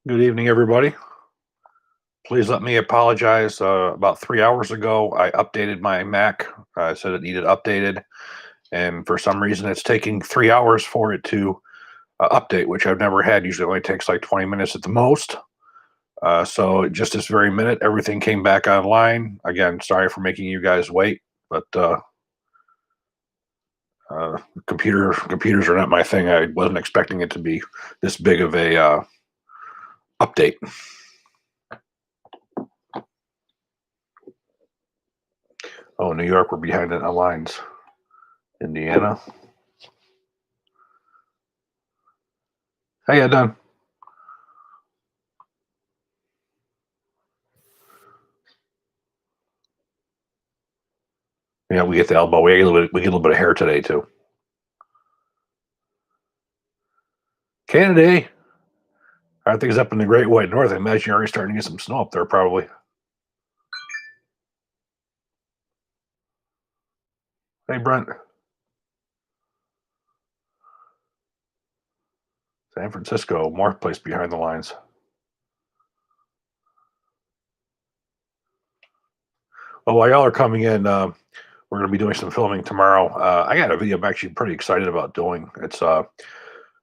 Good evening, everybody. Please let me apologize. About 3 hours ago, I updated my Mac. I said it needed updated, and for some reason, it's taking 3 hours for it to update, which I've never had. Usually, it only takes like 20 minutes at the most. So, just this very minute, everything came back online. Again, sorry for making you guys wait, but computers are not my thing. I wasn't expecting it to be this big of a update. Oh, New York, we're behind the lines. Indiana. How you done? Yeah, we get the elbow. We get a little bit of hair today too. Canada, aren't things up in the Great White North? I imagine you're already starting to get some snow up there, probably. Hey, Brent, San Francisco, more place behind the lines. Well, while y'all are coming in, we're going to be doing some filming tomorrow. I got a video I'm actually pretty excited about doing. It's a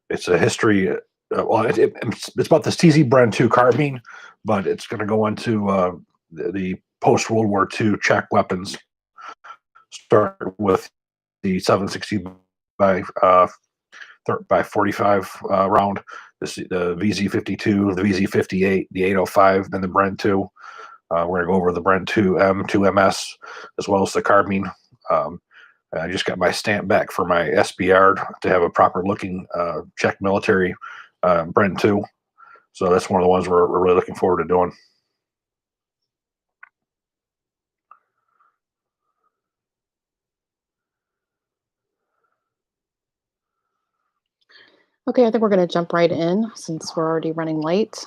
history. It's about this TZ Bren 2 carbine, but it's going to go into the post World War II Czech weapons. Start with the 760 by 45 round, the VZ52, the VZ58, the 805, and the Bren 2. We're going to go over the Bren 2M, 2MS, as well as the carbine. I just got my stamp back for my SBR to have a proper looking Czech military Bren 2. So that's one of the ones we're really looking forward to doing. Okay, I think we're going to jump right in since we're already running late.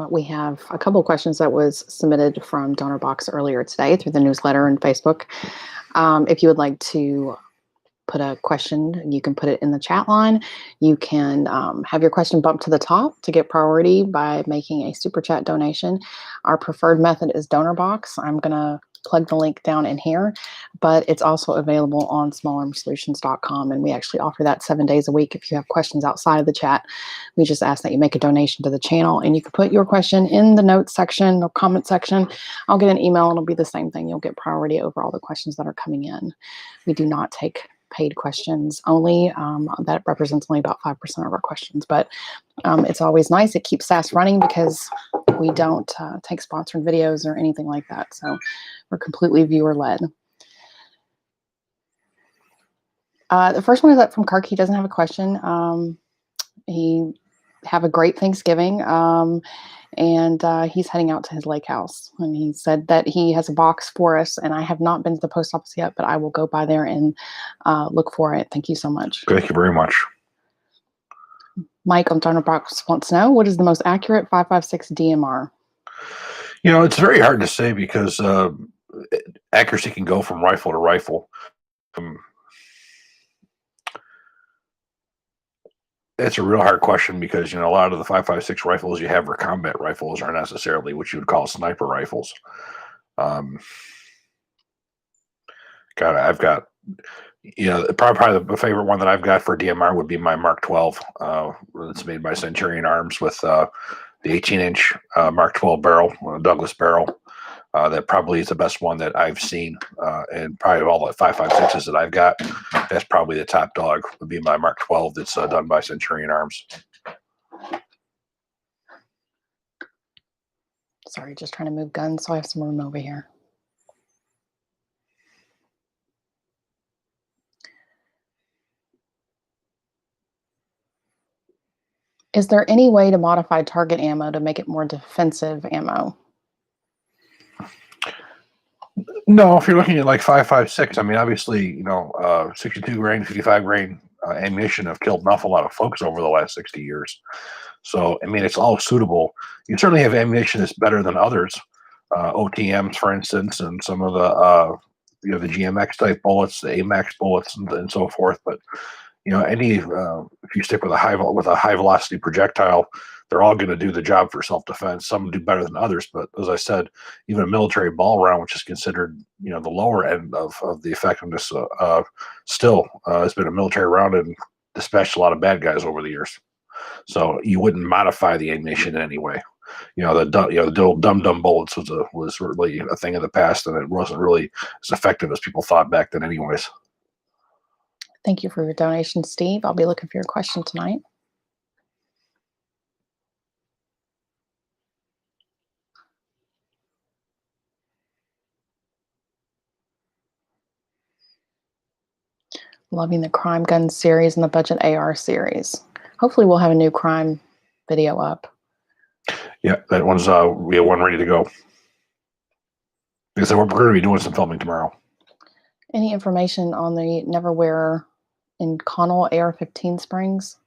We have a couple of questions that was submitted from Donor Box earlier today through the newsletter and Facebook. If you would like to put a question, you can put it in the chat line. You can have your question bumped to the top to get priority by making a super chat donation. Our preferred method is Donor Box. I'm going to plug the link down in here, but it's also available on smallarmsolutions.com, and we actually offer that 7 days a week. If you have questions outside of the chat, we just ask that you make a donation to the channel, and you can put your question in the notes section or comment section. I'll get an email and it'll be the same thing. You'll get priority over all the questions that are coming in. We do not take paid questions only. That represents only about 5% of our questions, but it's always nice. It keeps SAS running because we don't take sponsored videos or anything like that. So we're completely viewer led. The first one is up from Kirk. He doesn't have a question. He have a great Thanksgiving. And he's heading out to his lake house. And he said that he has a box for us, and I have not been to the post office yet, but I will go by there and look for it. Thank you so much. Thank you very much. Mike on Donor Box wants to know, what is the most accurate 5.56 DMR? You know, it's very hard to say because accuracy can go from rifle to rifle. It's a real hard question because, you know, a lot of the 5.56 rifles you have for combat rifles aren't necessarily what you would call sniper rifles. God, I've got, you know, probably the favorite one that I've got for DMR would be my Mark 12. It's made by Centurion Arms with the 18-inch Mark 12 barrel, Douglas barrel. That probably is the best one that I've seen, and probably of all the 5.56s that I've got, that's probably the top dog. Would be my Mark 12 that's done by Centurion Arms. Sorry, just trying to move guns, so I have some room over here. Is there any way to modify target ammo to make it more defensive ammo? No, if you're looking at like 5.56, I mean, obviously, you know, 62 grain, 55 grain ammunition have killed an awful lot of folks over the last 60 years. So, I mean, it's all suitable. You certainly have ammunition that's better than others, OTMs, for instance, and some of the, you know, the GMX type bullets, the AMAX bullets, and so forth. But, you know, if you stick with a high velocity projectile, they're all going to do the job for self-defense. Some do better than others, but as I said, even a military ball round, which is considered, the lower end of the effectiveness, still has been a military round and dispatched a lot of bad guys over the years. So you wouldn't modify the ammunition in any way. The old dum bullets was really a thing of the past, and it wasn't really as effective as people thought back then, anyways. Thank you for your donation, Steve. I'll be looking for your question tonight. Loving the crime gun series and the budget AR series. Hopefully we'll have a new crime video up. Yeah, that one's we have one ready to go. Because we're going to be doing some filming tomorrow. Any information on the Neverwear in Connell AR-15 springs?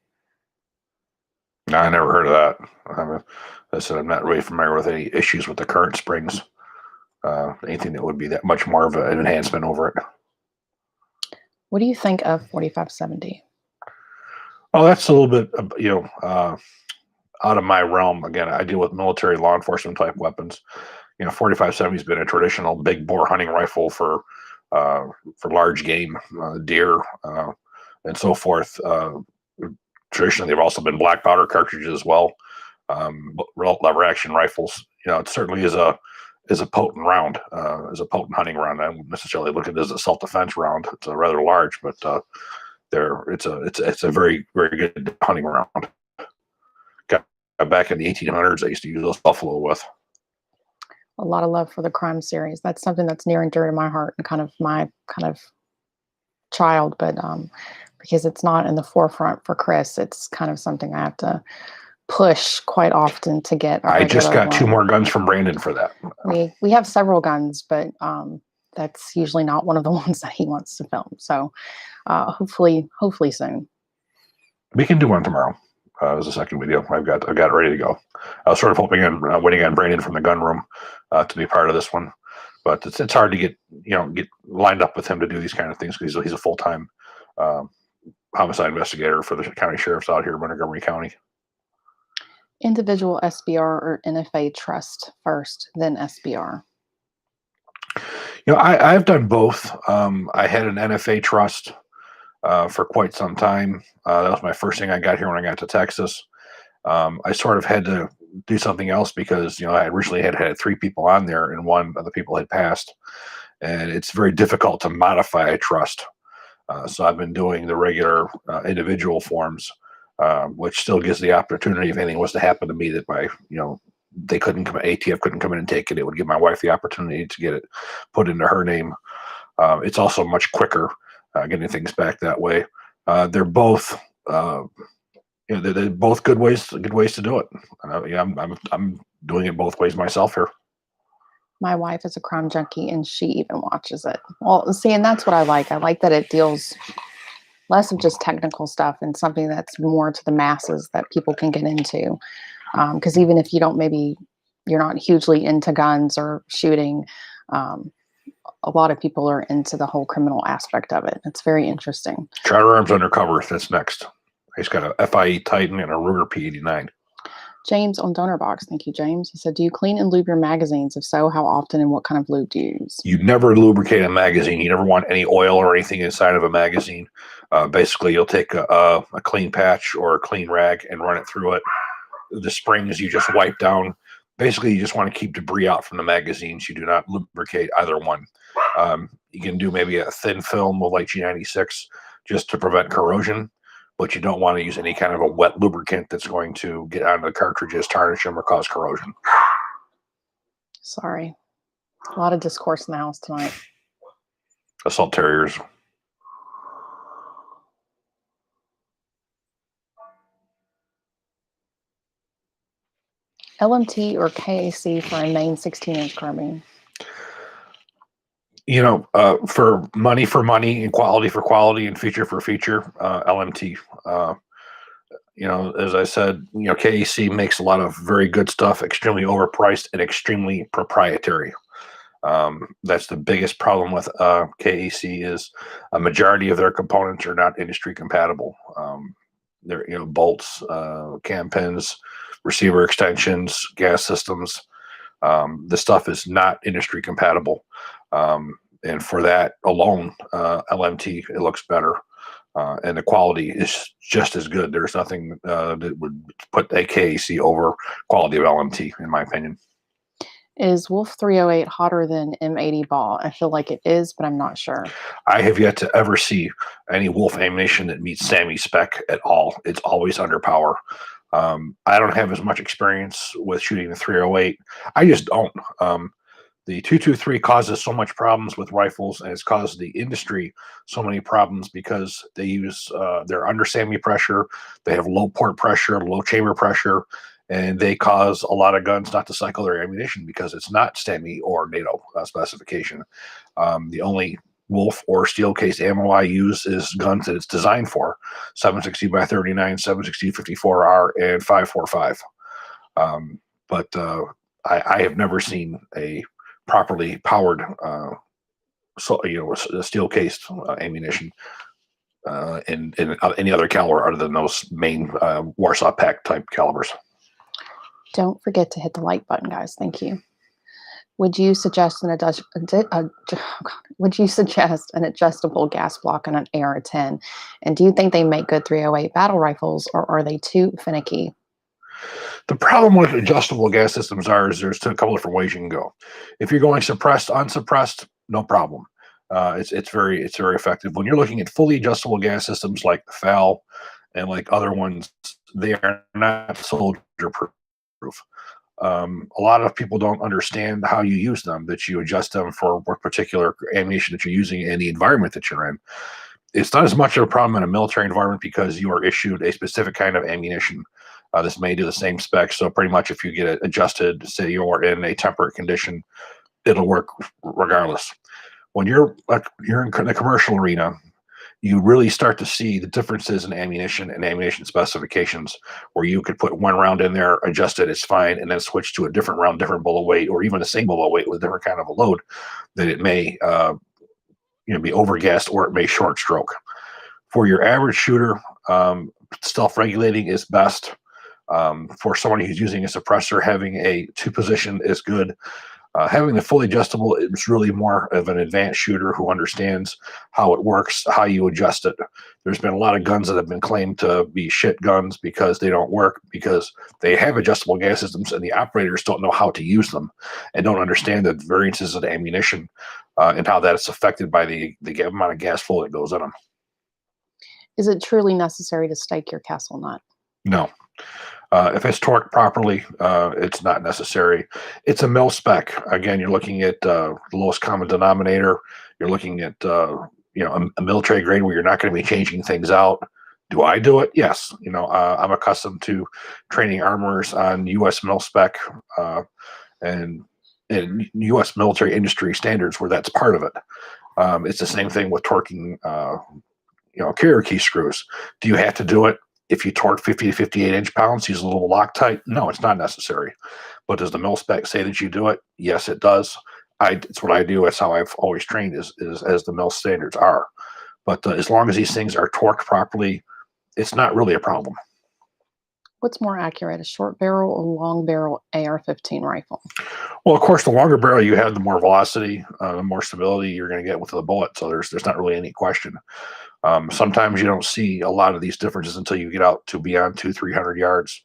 No, I never heard of that. I said I'm not really familiar with any issues with the current springs. Anything that would be that much more of an enhancement over it. What do you think of 4570? Oh, that's a little bit, out of my realm. Again, I deal with military law enforcement type weapons. 4570 has been a traditional big bore hunting rifle for large game, deer, and so forth. Traditionally, they've also been black powder cartridges as well. Lever action rifles. It certainly is a potent round, is a potent hunting round. I wouldn't necessarily look at it as a self defense round. It's a rather large, but it's a very, very good hunting round. Back in the 1800s, I used to use those buffalo with. A lot of love for the crime series. That's something that's near and dear to my heart and kind of my child, but because it's not in the forefront for Chris, it's kind of something I have to push quite often to get. I just got 2 more guns from Brandon for that. We have several guns, but that's usually not one of the ones that he wants to film. So hopefully soon. We can do one tomorrow. As a second video, I've got it ready to go. I was sort of hoping and waiting on Brandon from the gun room to be part of this one, but it's hard to get lined up with him to do these kind of things because he's a full-time homicide investigator for the county sheriffs out here in Montgomery County. Individual SBR or NFA trust first, then SBR? I've done both. I had an NFA trust for quite some time. That was my first thing I got here when I got to Texas. I sort of had to do something else because, I originally had 3 people on there and one of the people had passed. And it's very difficult to modify a trust. So I've been doing the regular individual forms, which still gives the opportunity if anything was to happen to me that they couldn't come, ATF couldn't come in and take it. It would give my wife the opportunity to get it put into her name. It's also much quicker getting things back that way. They're both, they're both good ways to do it. I'm doing it both ways myself here. My wife is a crime junkie and she even watches it. Well, see, and that's what I like. I like that it deals less of just technical stuff and something that's more to the masses that people can get into. Because even if you're not hugely into guns or shooting, a lot of people are into the whole criminal aspect of it. It's very interesting. Firearms undercover, that's next. He's got a FIE Titan and a Ruger P89. James on DonorBox. Thank you, James. He said, do you clean and lube your magazines? If so, how often and what kind of lube do you use? You never lubricate a magazine. You never want any oil or anything inside of a magazine. Basically, you'll take a clean patch or a clean rag and run it through it. The springs you just wipe down. Basically, you just want to keep debris out from the magazines. You do not lubricate either one. You can do maybe a thin film with like G96 just to prevent corrosion, but you don't want to use any kind of a wet lubricant that's going to get onto the cartridges, tarnish them, or cause corrosion. Sorry. A lot of discourse in the house tonight. Assault terriers. LMT or KAC for a main 16-inch carbine? For money and quality for quality and feature for feature, LMT. As I said, KAC makes a lot of very good stuff, extremely overpriced and extremely proprietary. That's the biggest problem with KAC is a majority of their components are not industry compatible. They're bolts, cam pins, receiver extensions, gas systems. This stuff is not industry compatible. And for that alone, LMT, it looks better. And the quality is just as good. There's nothing that would put AKAC over quality of LMT, in my opinion. Is Wolf 308 hotter than M80 ball? I feel like it is, but I'm not sure. I have yet to ever see any Wolf ammunition that meets SAMI spec at all. It's always under power. I don't have as much experience with shooting the 308. I just don't. The 223 causes so much problems with rifles, and it's caused the industry so many problems because they use they're under SAMI pressure, they have low port pressure, low chamber pressure, and they cause a lot of guns not to cycle their ammunition because it's not SAMI or NATO specification. The only Wolf or steel case ammo I use is guns that it's designed for: 760 by 39, 760 54R, and 545. But I have never seen a properly powered, a steel cased ammunition in any other caliber other than those main Warsaw Pact type calibers. Don't forget to hit the like button, guys. Thank you. Would you suggest would you suggest an adjustable gas block on an AR-10? And do you think they make good 308 battle rifles, or are they too finicky? The problem with adjustable gas systems is there's a couple different ways you can go. If you're going suppressed, unsuppressed, no problem. It's very effective. When you're looking at fully adjustable gas systems like the FAL and like other ones, they are not soldier proof. A lot of people don't understand how you use them, that you adjust them for what particular ammunition that you're using and the environment that you're in. It's not as much of a problem in a military environment because you are issued a specific kind of ammunition. This may do the same specs. So pretty much if you get it adjusted, say you're in a temperate condition, it'll work regardless. When you're in the commercial arena, you really start to see the differences in ammunition and ammunition specifications, where you could put one round in there, adjust it, it's fine, and then switch to a different round, different bullet weight, or even the same bullet weight with a different kind of a load, that it may be overgassed or it may short stroke. For your average shooter, self-regulating is best. For somebody who's using a suppressor, having a 2-position is good. Having the fully adjustable is really more of an advanced shooter who understands how it works, how you adjust it. There's been a lot of guns that have been claimed to be shit guns because they don't work, because they have adjustable gas systems and the operators don't know how to use them and don't understand the variances of the ammunition and how that is affected by the amount of gas flow that goes in them. Is it truly necessary to stake your castle nut? No. If it's torqued properly, it's not necessary. It's a mil spec. Again, you're looking at the lowest common denominator. You're looking at a military grade where you're not going to be changing things out. Do I do it? Yes. I'm accustomed to training armorers on U.S. mil spec and U.S. military industry standards where that's part of it. It's the same thing with torquing, carrier key screws. Do you have to do it? If you torque 50 to 58 inch-pounds, use a little Loctite? No, it's not necessary. But does the mil spec say that you do it? Yes, it does. It's what I do. It's how I've always trained, is as the mil standards are. But as long as these things are torqued properly, it's not really a problem. What's more accurate, a short barrel or long barrel AR-15 rifle? Well, of course, the longer barrel you have, the more velocity, the more stability you're going to get with the bullet. So there's not really any question. Sometimes you don't see a lot of these differences until you get out to beyond 200-300 yards.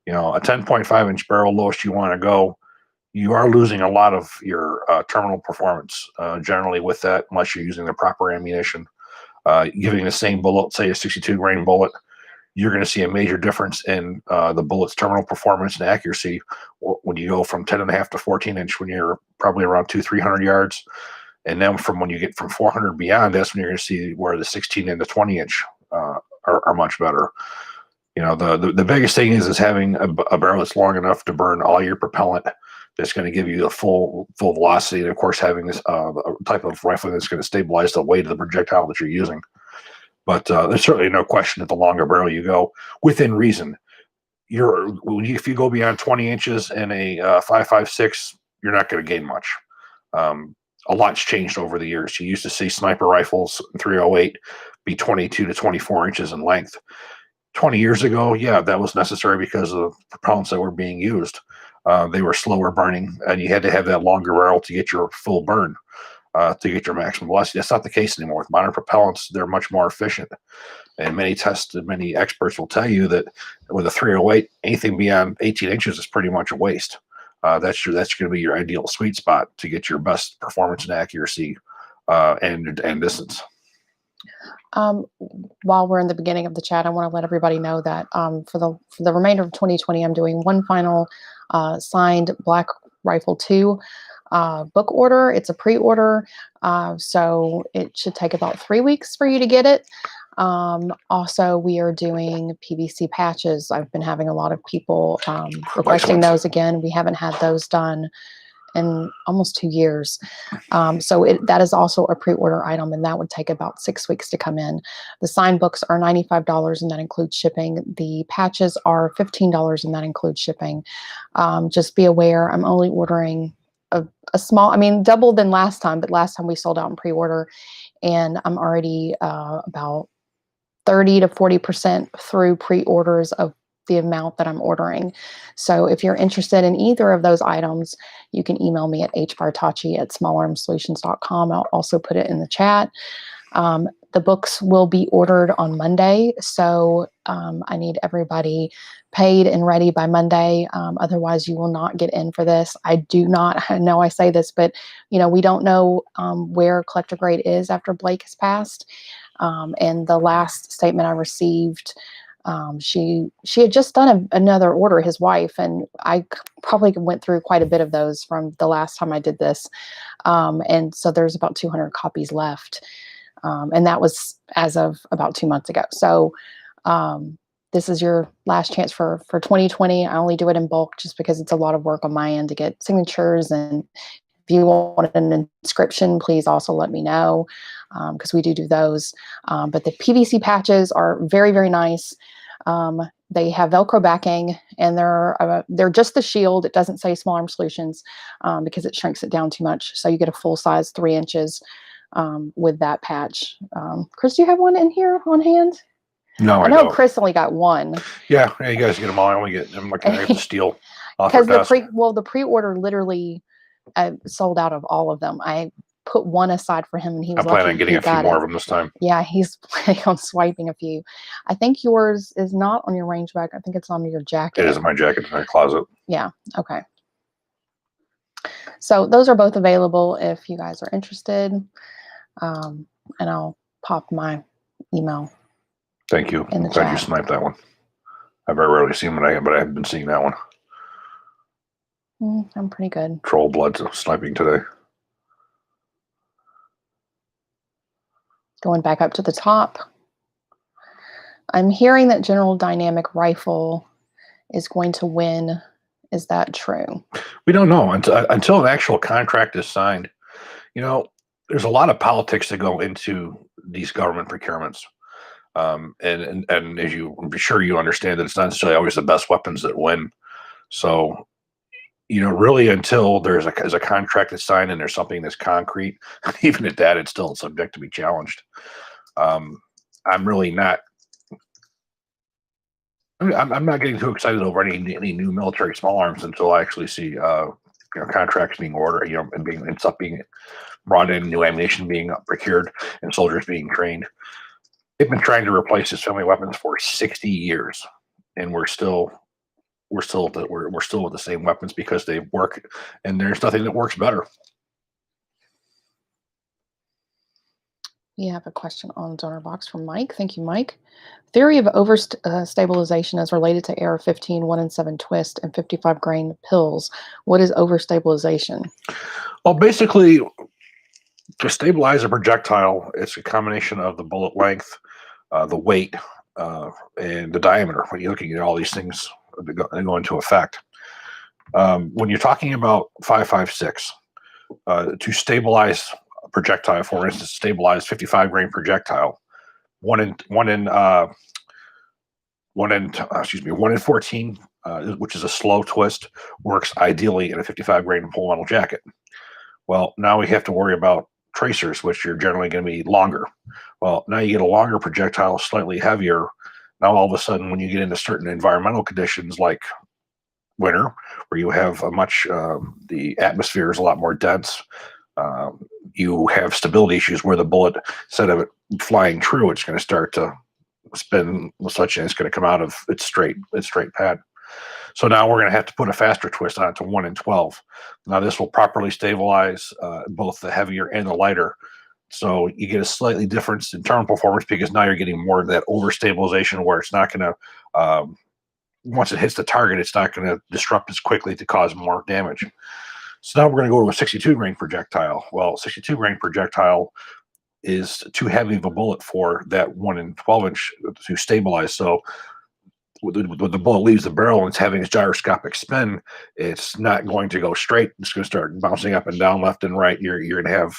A 10.5 inch barrel, lowest you want to go, you are losing a lot of your terminal performance generally with that, unless you're using the proper ammunition. Giving the same bullet, say a 62 grain bullet, you're going to see a major difference in the bullet's terminal performance and accuracy when you go from 10.5 to 14 inch when you're probably around 200-300 yards. And then from when you get from 400 beyond, that's when you're going to see where the 16 and the 20 inch are much better. The biggest thing is having a barrel that's long enough to burn all your propellant, that's going to give you the full velocity, and of course having this type of rifle that's going to stabilize the weight of the projectile that you're using. But there's certainly no question that the longer barrel you go, within reason, if you go beyond 20 inches in a 5.56, you're not going to gain much. A lot's changed over the years. You used to see sniper rifles in 308 be 22 to 24 inches in length. 20 years ago, yeah, that was necessary because of the propellants that were being used. They were slower burning, and you had to have that longer barrel to get your full burn, to get your maximum velocity. That's not the case anymore. With modern propellants, they're much more efficient. And many experts will tell you that with a 308, anything beyond 18 inches is pretty much a waste. That's going to be your ideal sweet spot to get your best performance and accuracy, and distance. While we're in the beginning of the chat, I want to let everybody know that for the remainder of 2020, I'm doing one final signed Black Rifle 2 book order. It's a pre-order, so it should take about 3 weeks for you to get it. Also, we are doing PVC patches. I've been having a lot of people requesting those again. We haven't had those done in almost 2 years. So that is also a pre-order item, and that would take about 6 weeks to come in. The signed books are $95, and that includes shipping. The patches are $15, and that includes shipping. Just be aware, I'm only ordering a small, I mean, double than last time, but last time we sold out in pre-order, and I'm already about 30 to 40% through pre-orders of the amount that I'm ordering. So if you're interested in either of those items, you can email me at hbartachi@smallarmsolutions.com. I'll also put it in the chat. The books will be ordered on Monday, so I need everybody paid and ready by Monday. Otherwise, you will not get in for this. I do not I know I say this, but we don't know where collector grade is after Blake has passed. And the last statement I received, she had just done another order, his wife, and I probably went through quite a bit of those from the last time I did this. And so there's about 200 copies left. And that was as of about 2 months ago. So this is your last chance for 2020. I only do it in bulk just because it's a lot of work on my end to get signatures. And if you want an inscription, please also let me know, because we do those. But the PVC patches are very, very nice. They have Velcro backing, and they're just the shield. It doesn't say Small Arm Solutions because it shrinks it down too much. So you get a full size 3 inches with that patch. Chris, do you have one in here on hand? No, I know don't. Chris only got one. Yeah, you guys get them all. I only get them like I have to steal. Because the pre-order literally sold out of all of them. I put one aside for him, and he was I'm planning on getting a few more of them this time. Yeah, he's planning on swiping a few. I think yours is not on your range bag. I think it's on your jacket. It is in my jacket in my closet. Yeah. Okay. So those are both available if you guys are interested. And I'll pop my email. Thank you. I'm glad you sniped that one. I very rarely see them, but I have been seeing that one. I'm pretty good. Troll blood sniping today. Going back up to the top. I'm hearing that General Dynamic Rifle is going to win. Is that true? We don't know until an actual contract is signed. There's a lot of politics that go into these government procurements. And as I'm sure you understand that it's not necessarily always the best weapons that win. So, really until there's a contract that's signed and there's something that's concrete, even at that, it's still subject to be challenged. I'm really not. I'm not getting too excited over any new military small arms until I actually see contracts being ordered, and stuff being brought in, new ammunition being procured, and soldiers being trained. They've been trying to replace his family weapons for 60 years, and we're still with the same weapons because they work, and there's nothing that works better. We have a question on the donor box from Mike. Thank you, Mike. Theory of overstabilization is related to AR-15, 1-in-7 twist, and 55 grain pills. What is overstabilization? Well, basically, to stabilize a projectile, it's a combination of the bullet length, the weight, and the diameter. When you're looking at all these things that go into effect. When you're talking about 5.56, to stabilize a projectile, for instance, stabilize 55 grain projectile, 1-in-14, which is a slow twist, works ideally in a 55 grain full metal jacket. Well, now we have to worry about tracers, which are generally going to be longer. Well, now you get a longer projectile, slightly heavier, Now, all of a sudden, when you get into certain environmental conditions like winter, where you have a much, the atmosphere is a lot more dense, you have stability issues where the bullet, instead of it flying true, it's going to start to spin such, and it's going to come out of its straight pad. So now we're going to have to put a faster twist on it to 1 in 12. Now this will properly stabilize both the heavier and the lighter. So you get a slightly difference in internal performance because now you're getting more of that overstabilization where it's not going to, once it hits the target, it's not going to disrupt as quickly to cause more damage. So now we're going to go to a 62 grain projectile. Well, 62 grain projectile is too heavy of a bullet for that 1 in 12 inch to stabilize. So when the bullet leaves the barrel and it's having its gyroscopic spin, it's not going to go straight. It's going to start bouncing up and down, left and right. You're going to have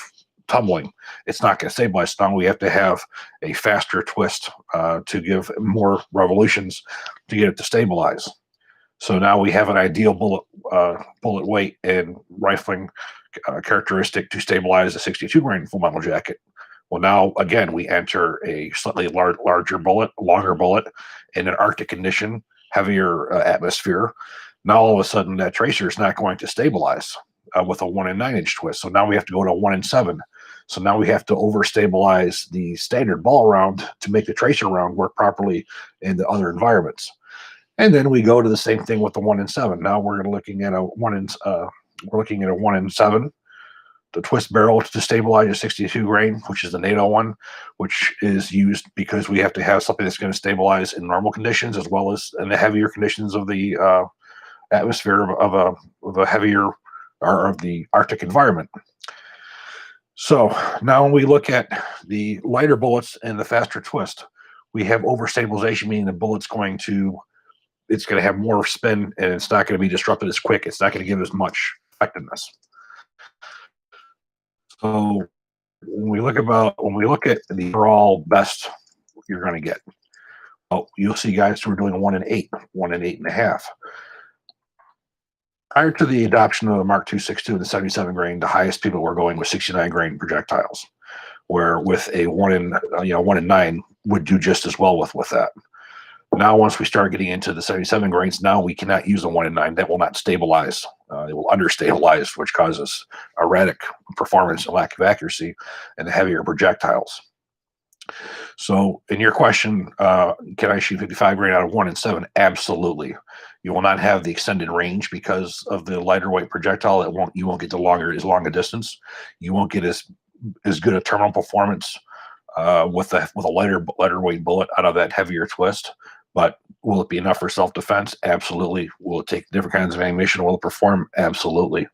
tumbling. It's not going to stabilize. Now we have to have a faster twist to give more revolutions to get it to stabilize. So now we have an ideal bullet weight and rifling characteristic to stabilize a 62 grain full metal jacket. Well, now again we enter a slightly larger bullet, longer bullet, in an Arctic condition, heavier atmosphere. Now all of a sudden that tracer is not going to stabilize with a 1 in 9 inch twist. So now we have to go to 1 in 7. So now we have to overstabilize the standard ball round to make the tracer round work properly in the other environments. And then we go to the same thing with the 1 in 7. Now we're looking at a 1 in 7. The twist barrel to stabilize a 62 grain, which is the NATO one, which is used because we have to have something that's going to stabilize in normal conditions as well as in the heavier conditions of the atmosphere of a heavier or of the Arctic environment. So now when we look at the lighter bullets and the faster twist, we have overstabilization, meaning the bullet's going to have more spin and it's not going to be disrupted as quick. It's not going to give as much effectiveness. So when we look at the overall best you're going to get, you'll see guys who are doing 1 in 8, 1 in 8.5. Prior to the adoption of the Mark II 6.2 and the 77 grain, the highest people were going with 69 grain projectiles, where with a 1 in 9 would do just as well with that. Now, once we start getting into the 77 grains, now we cannot use a 1 in 9. That will not stabilize. It will understabilize, which causes erratic performance and lack of accuracy in the heavier projectiles. So in your question, can I shoot 55 grain out of 1 in 7? Absolutely. You will not have the extended range because of the lighter weight projectile. You won't get as long a distance. You won't get as good a terminal performance with a lighter weight bullet out of that heavier twist. But will it be enough for self-defense? Absolutely. Will it take different kinds of ammunition? Will it perform? Absolutely.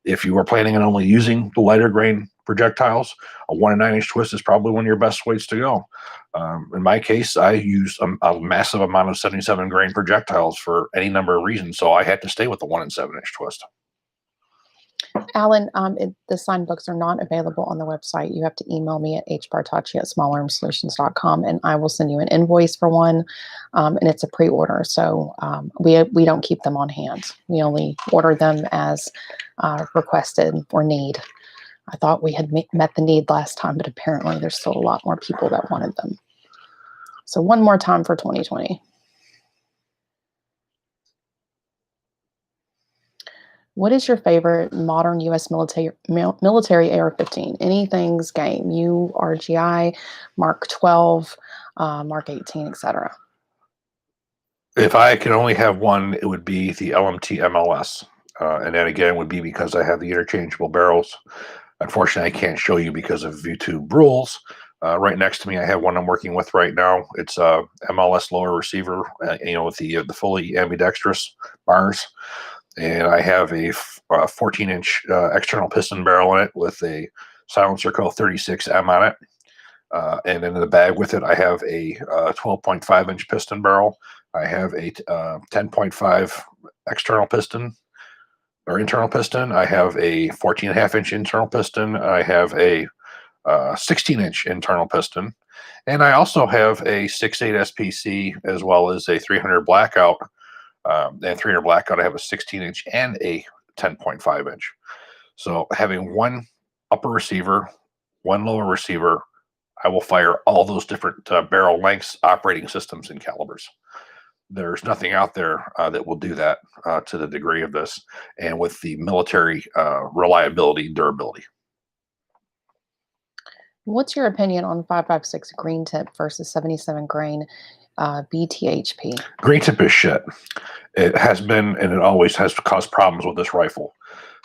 If you are planning on only using the lighter grain projectiles, a 1 in 9 inch twist is probably one of your best weights to go. In my case, I used a massive amount of 77 grain projectiles for any number of reasons, so I had to stay with the 1 in 7 inch twist. Alan, the signed books are not available on the website. You have to email me at hbartachi@smallarmsolutions.com, and I will send you an invoice for one, and it's a pre-order. So we don't keep them on hand. We only order them as requested or need. I thought we had met the need last time, but apparently there's still a lot more people that wanted them. So one more time for 2020. What is your favorite modern U.S. military AR-15? Anything's game. URGI, Mark 12, Mark 18, etc. If I could only have one, it would be the LMT MLS. And that again would be because I have the interchangeable barrels. Unfortunately, I can't show you because of YouTube rules. Right next to me, I have one I'm working with right now. It's a MLS lower receiver, with the fully ambidextrous bars. And I have a 14-inch external piston barrel in it with a silencer called 36M on it. And in the bag with it, I have a 12.5-inch piston barrel. I have a 10.5 external piston or internal piston. I have a 14.5-inch internal piston. I have a 16-inch internal piston. And I also have a 6.8 SPC as well as a 300 blackout. And 300 blackout, I have a 16-inch and a 10.5-inch. So having one upper receiver, one lower receiver, I will fire all those different barrel lengths, operating systems, and calibers. There's nothing out there that will do that to the degree of this, and with the military reliability, durability. What's your opinion on 5.56 green tip versus 77 grain BTHP? Green tip is shit. It has been, and it always has caused problems with this rifle.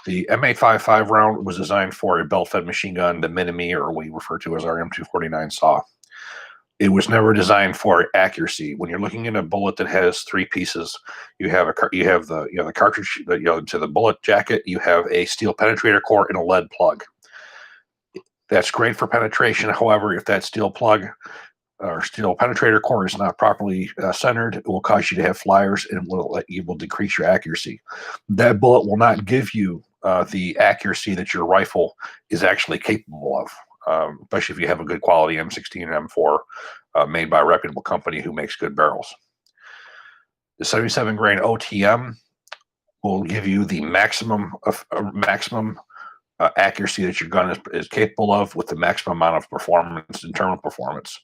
The M855 round was designed for a belt-fed machine gun, the Mini-Me, or we refer to as our M249 saw. It was never designed for accuracy. When you're looking at a bullet that has three pieces, you have the cartridge, to the bullet jacket. You have a steel penetrator core and a lead plug. That's great for penetration. However, if that steel plug or steel penetrator core is not properly centered, it will cause you to have flyers, and it will decrease your accuracy. That bullet will not give you the accuracy that your rifle is actually capable of, especially if you have a good quality M16 and M4 made by a reputable company who makes good barrels. The 77 grain OTM will give you the maximum accuracy that your gun is capable of, with the maximum amount of performance, internal performance.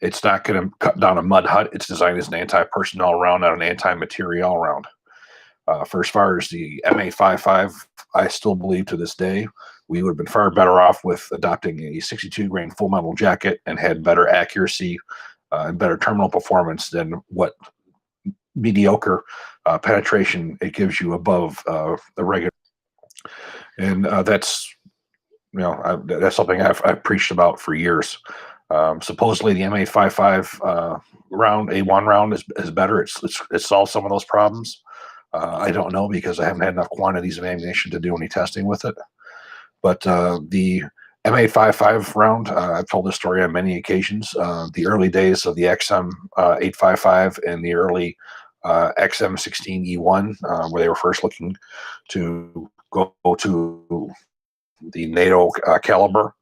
It's not going to cut down a mud hut. It's designed as an anti-personnel round, not an anti-material round. For as far as the M855, I still believe to this day we would have been far better off with adopting a 62 grain full metal jacket and had better accuracy and better terminal performance than what mediocre penetration it gives you above the regular. And that's that's something I've preached about for years. Supposedly the M855 round, A1 round, is better. It solves some of those problems. I don't know, because I haven't had enough quantities of ammunition to do any testing with it. But the M855 round, I've told this story on many occasions. The early days of the XM 855 and the early XM16E1, where they were first looking to go to the NATO caliber,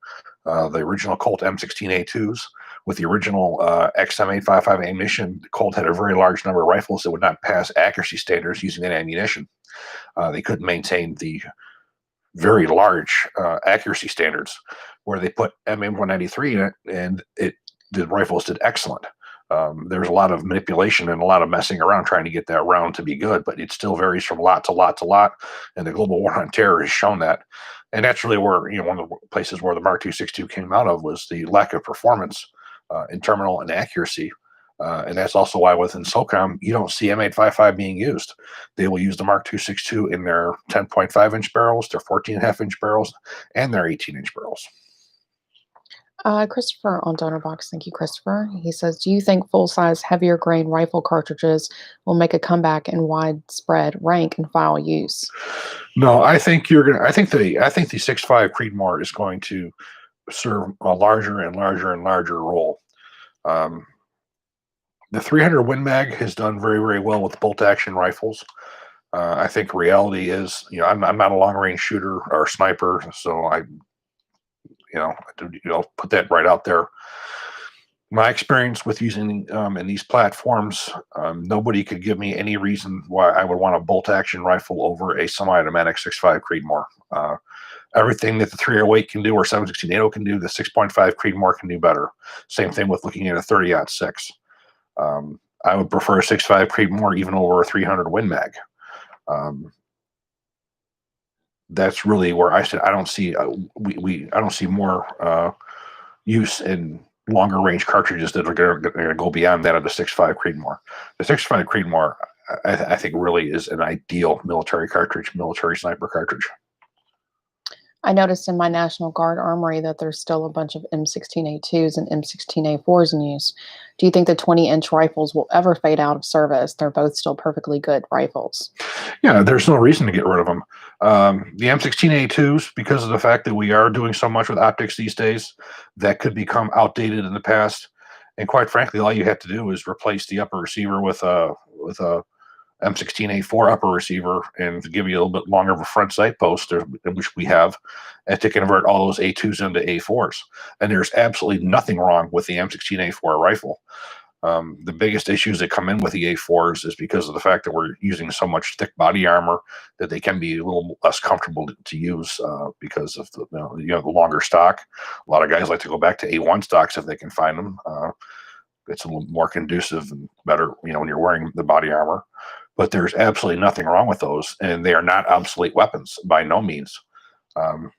the original Colt M16A2s with the original XM855 ammunition. Colt had a very large number of rifles that would not pass accuracy standards using that ammunition. They couldn't maintain the very large accuracy standards, where they put M193 in it, and the rifles did excellent. There's a lot of manipulation and a lot of messing around trying to get that round to be good, but it still varies from lot to lot to lot. And the global war on terror has shown that. And that's really where, one of the places where the Mark 262 came out of, was the lack of performance in terminal and accuracy. And that's also why within SOCOM, you don't see M855 being used. They will use the Mark 262 in their 10.5 inch barrels, their 14.5 inch barrels, and their 18 inch barrels. Christopher on Donor Box. Thank you, Christopher. He says, do you think full-size, heavier grain rifle cartridges will make a comeback in widespread rank and file use? No, I think I think the 6.5 Creedmoor is going to serve a larger and larger and larger role. The 300 Win Mag has done very, very well with bolt-action rifles. I think reality is, I'm not a long-range shooter or sniper, so I put that right out there. My experience with using in these platforms, nobody could give me any reason why I would want a bolt-action rifle over a semi-automatic 6.5 Creedmoor. Everything that the 308 can do or 7.16 can do, the 6.5 Creedmoor can do better. Same thing with looking at a 30-06. I would prefer a 6.5 Creedmoor even over a 300 Win Mag. That's really where I said I don't see I don't see more use in longer range cartridges that are going to go beyond that of the 6.5 Creedmoor. The 6.5 Creedmoor, I think, really is an ideal military cartridge, military sniper cartridge. I noticed in my National Guard armory that there's still a bunch of M16A2s and M16A4s in use. Do you think the 20-inch rifles will ever fade out of service? They're both still perfectly good rifles. Yeah, there's no reason to get rid of them. The M16A2s, because of the fact that we are doing so much with optics these days, that could become outdated in the past. And quite frankly, all you have to do is replace the upper receiver with a M16A4 upper receiver, and to give you a little bit longer of a front sight post, which we have, and to convert all those A2s into A4s. And there's absolutely nothing wrong with the M16A4 rifle. The biggest issues that come in with the A4s is because of the fact that we're using so much thick body armor that they can be a little less comfortable to use because of the longer stock. A lot of guys like to go back to A1 stocks if they can find them. It's a little more conducive and better, when you're wearing the body armor. But there's absolutely nothing wrong with those, and they are not obsolete weapons by no means.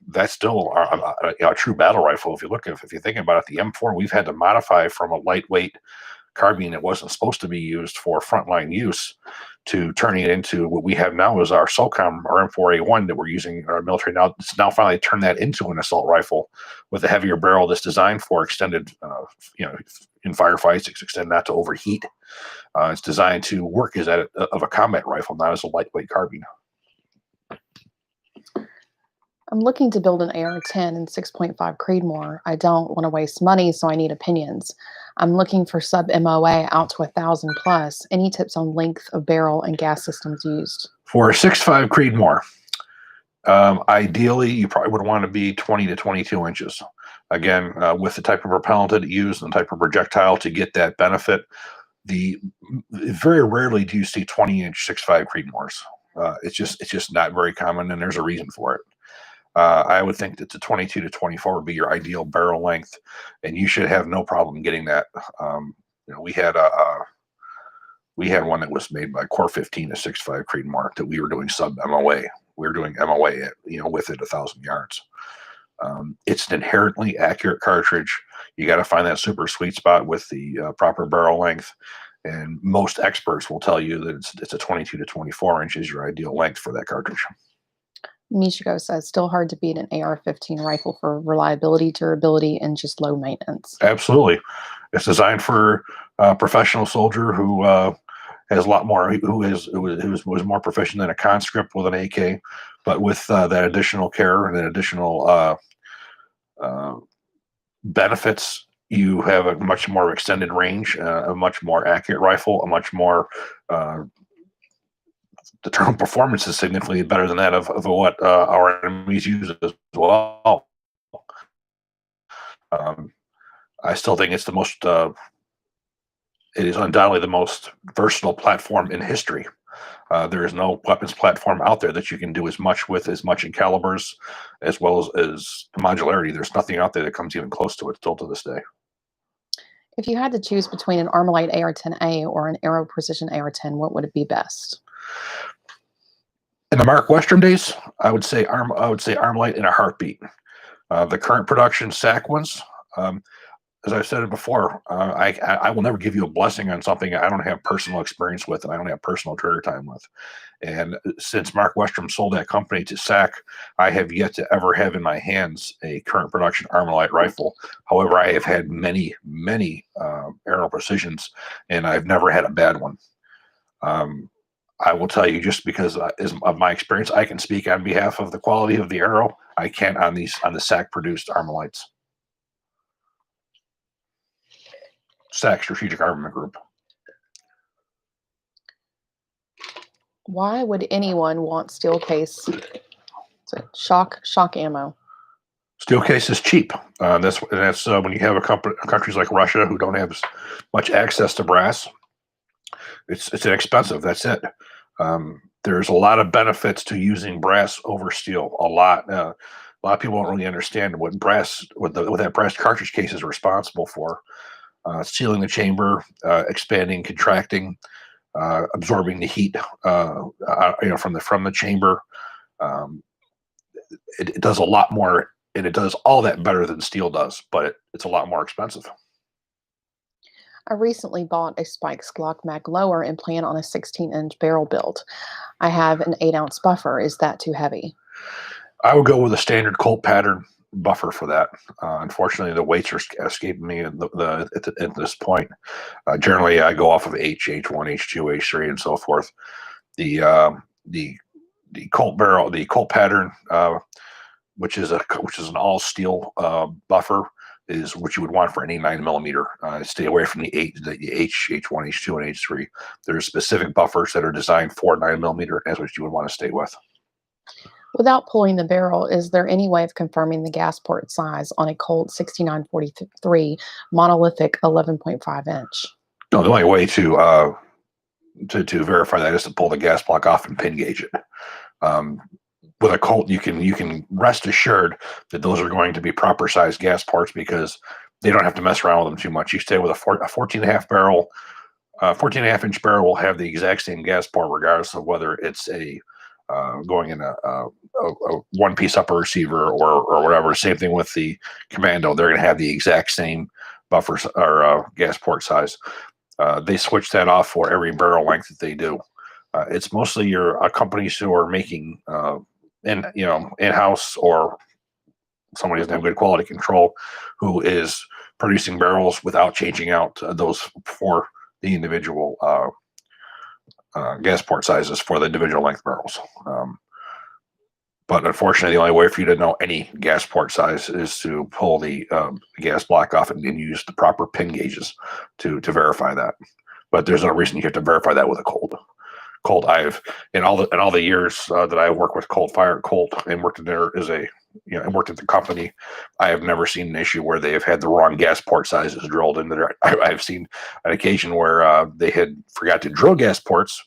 That's still a true battle rifle. If you're thinking about it, the M4 we've had to modify from a lightweight carbine that wasn't supposed to be used for frontline use to turning it into what we have now is our SOCOM or M4A1 that we're using in our military now. It's now finally turned that into an assault rifle with a heavier barrel that's designed for extended, in firefights, it's extended not to overheat. It's designed to work as of a combat rifle, not as a lightweight carbine. I'm looking to build an AR-10 and 6.5 Creedmoor. I don't want to waste money, so I need opinions. I'm looking for sub-MOA out to 1,000 plus. Any tips on length of barrel and gas systems used? For a 6.5 Creedmoor, ideally, you probably would want to be 20 to 22 inches. Again, with the type of propellant that it used and the type of projectile to get that benefit, very rarely do you see 20-inch 6.5 Creedmoors. It's just not very common, and there's a reason for it. I would think that the 22 to 24 would be your ideal barrel length, and you should have no problem getting that. We had one that was made by Core 15, a 6.5 Creedmoor that we were doing sub MOA. We were doing MOA at with it 1,000 yards. It's an inherently accurate cartridge. You got to find that super sweet spot with the proper barrel length. And most experts will tell you that it's a 22 to 24 inches your ideal length for that cartridge. Michiko says, still hard to beat an AR-15 rifle for reliability, durability, and just low maintenance. Absolutely. It's designed for a professional soldier who has a lot more, who was more proficient than a conscript with an AK, but with that additional care and that additional benefits, you have a much more extended range, a much more accurate rifle, a much more the term performance is significantly better than that of what our enemies use as well. I still think it's the most, it is undoubtedly the most versatile platform in history. There is no weapons platform out there that you can do as much with, as much in calibers, as well as modularity. There's nothing out there that comes even close to it still to this day. If you had to choose between an Armalite AR-10A or an Aero Precision AR-10, what would it be best? In the Mark Westrom days, I would say Armalite in a heartbeat. The current production SAC ones, as I've said it before, I will never give you a blessing on something I don't have personal experience with and I don't have personal trigger time with. And since Mark Westrom sold that company to SAC, I have yet to ever have in my hands a current production Armalite rifle. However, I have had many Aero Precisions, and I've never had a bad one. I will tell you, just because of my experience, I can speak on behalf of the quality of the Aero. I can't on the SAC produced Armalites. SAC, Strategic Armament Group. Why would anyone want steel case? Shock ammo. Steel case is cheap. That's when you have countries like Russia who don't have much access to brass. It's inexpensive. That's it. There's a lot of benefits to using brass over steel. A lot of people don't really understand what that brass cartridge case is responsible for. Sealing the chamber, expanding, contracting, absorbing the heat, from the chamber. It does a lot more, and it does all that better than steel does, but it's a lot more expensive. I recently bought a Spikes Glock mag lower and plan on a 16-inch barrel build. I have an 8-ounce buffer. Is that too heavy? I would go with a standard Colt pattern buffer for that. Unfortunately, the weights are escaping me at this point. Generally, I go off of H1, H2, H3, and so forth. The Colt barrel, the Colt pattern, which is an all steel buffer, is what you would want for any 9mm. Stay away from the H1, H2, and H3. There's specific buffers that are designed for 9mm. That's what you would want to stay with. Without pulling the barrel, is there any way of confirming the gas port size on a Colt 6943 monolithic 11.5 inch? No, the only way to verify that is to pull the gas block off and pin gauge it. Um, with a Colt, you can rest assured that those are going to be proper sized gas ports because they don't have to mess around with them too much. You stay with a 14 and a half barrel, 14 and a half inch barrel will have the exact same gas port regardless of whether it's a going in a one piece upper receiver or whatever. Same thing with the Commando; they're going to have the exact same buffer or gas port size. They switch that off for every barrel length that they do. It's mostly your companies who are making in-house or somebody doesn't have good quality control who is producing barrels without changing out those for the individual gas port sizes for the individual length barrels. But unfortunately, the only way for you to know any gas port size is to pull the gas block off and use the proper pin gauges to verify that. But there's no reason you have to verify that with a Colt. I've in all the years that I worked with Colt and worked in there as a and worked at the company, I have never seen an issue where they have had the wrong gas port sizes drilled into there. I've seen an occasion where they had forgot to drill gas ports,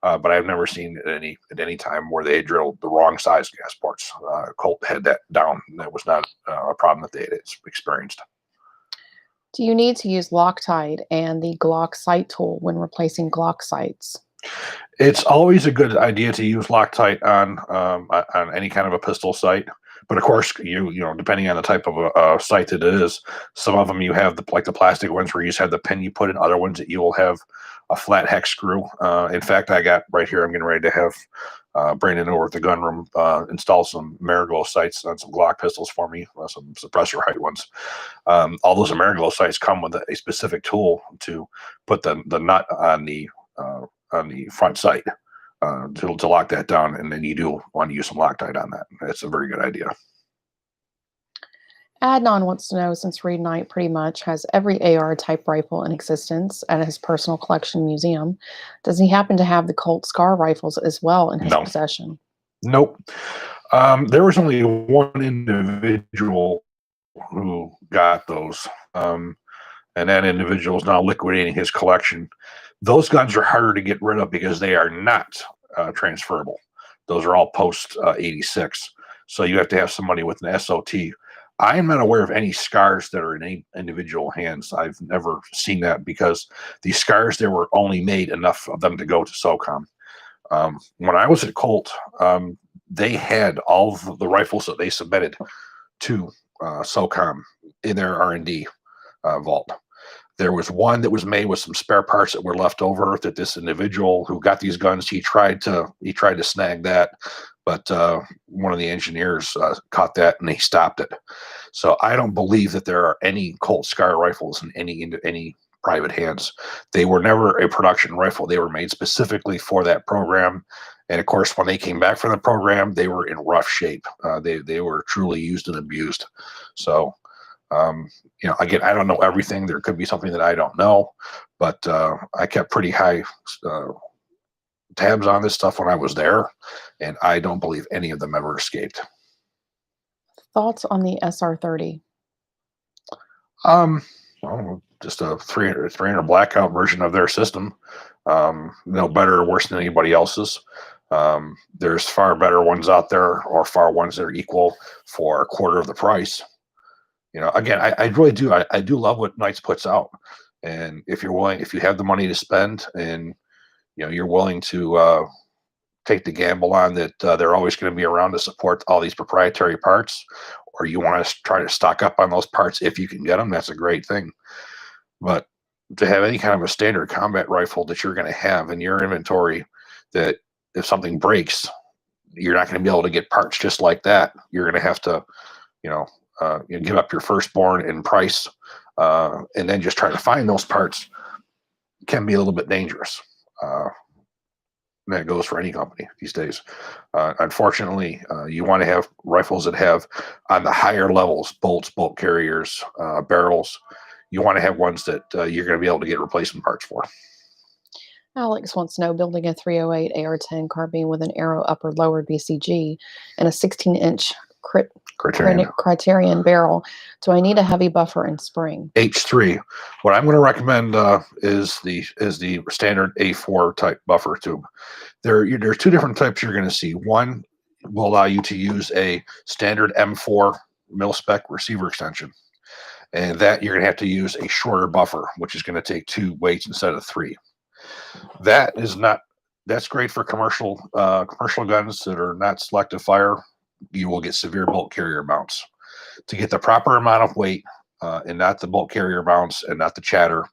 but I've never seen at any time where they drilled the wrong size gas ports. Colt had that down. That was not a problem that they had experienced. Do you need to use Loctite and the Glock sight tool when replacing Glock sights? It's always a good idea to use Loctite on any kind of a pistol sight. But of course, depending on the type of a sight that it is, some of them you have the plastic ones where you just have the pin you put in. Other ones that you will have a flat hex screw. In fact, I got right here. I'm getting ready to have Brandon over at the gun room install some Mariglow sights on some Glock pistols for me, some suppressor height ones. All those Mariglow sights come with a specific tool to put the nut on the front sight to lock that down, and then you do want to use some Loctite on that. That's a very good idea. Adnan wants to know, since Reed Knight pretty much has every AR type rifle in existence at his personal collection museum, does he happen to have the Colt Scar rifles as well in his No. possession? Nope. There was only one individual who got those, and that individual is now liquidating his collection. Those guns are harder to get rid of because they are not transferable. Those are all post 86. So you have to have somebody with an SOT. I am not aware of any scars that are in any individual hands. I've never seen that because these scars, there were only made enough of them to go to SOCOM. When I was at Colt, they had all of the rifles that they submitted to SOCOM in their R&D vault. There was one that was made with some spare parts that were left over that this individual who got these guns, he tried to snag that, but one of the engineers caught that and he stopped it. So I don't believe that there are any Colt Scar rifles in any private hands. They were never a production rifle. They were made specifically for that program. And of course, when they came back from the program, they were in rough shape. They were truly used and abused. So again, I don't know everything. There could be something that I don't know, but I kept pretty high tabs on this stuff when I was there, and I don't believe any of them ever escaped. Thoughts on the SR30? Well, just a 300 blackout version of their system. No better or worse than anybody else's. There's far better ones out there, or far ones that are equal for a quarter of the price. Again, I really do. I do love what Knights puts out, and if you have the money to spend, and you're willing to take the gamble on that, they're always going to be around to support all these proprietary parts, or you want to try to stock up on those parts if you can get them. That's a great thing. But to have any kind of a standard combat rifle that you're going to have in your inventory, that if something breaks, you're not going to be able to get parts just like that. You're going to have to, give up your firstborn in price, and then just try to find those parts can be a little bit dangerous. And that goes for any company these days. Unfortunately, you want to have rifles that have on the higher levels, bolts, bolt carriers, barrels. You want to have ones that you're going to be able to get replacement parts for. Alex wants to know, building a 308 AR-10 carbine with an arrow upper lower BCG and a 16-inch Criterion barrel. Do I need a heavy buffer and spring? H3. What I'm going to recommend is the standard A4 type buffer tube. There's two different types you're going to see. One will allow you to use a standard M4 mil spec receiver extension, and that you're going to have to use a shorter buffer, which is going to take 2 weights instead of 3. That's great for commercial guns that are not selective fire. You will get severe bolt carrier bounce. To get the proper amount of weight and not the bolt carrier bounce and not the chatter,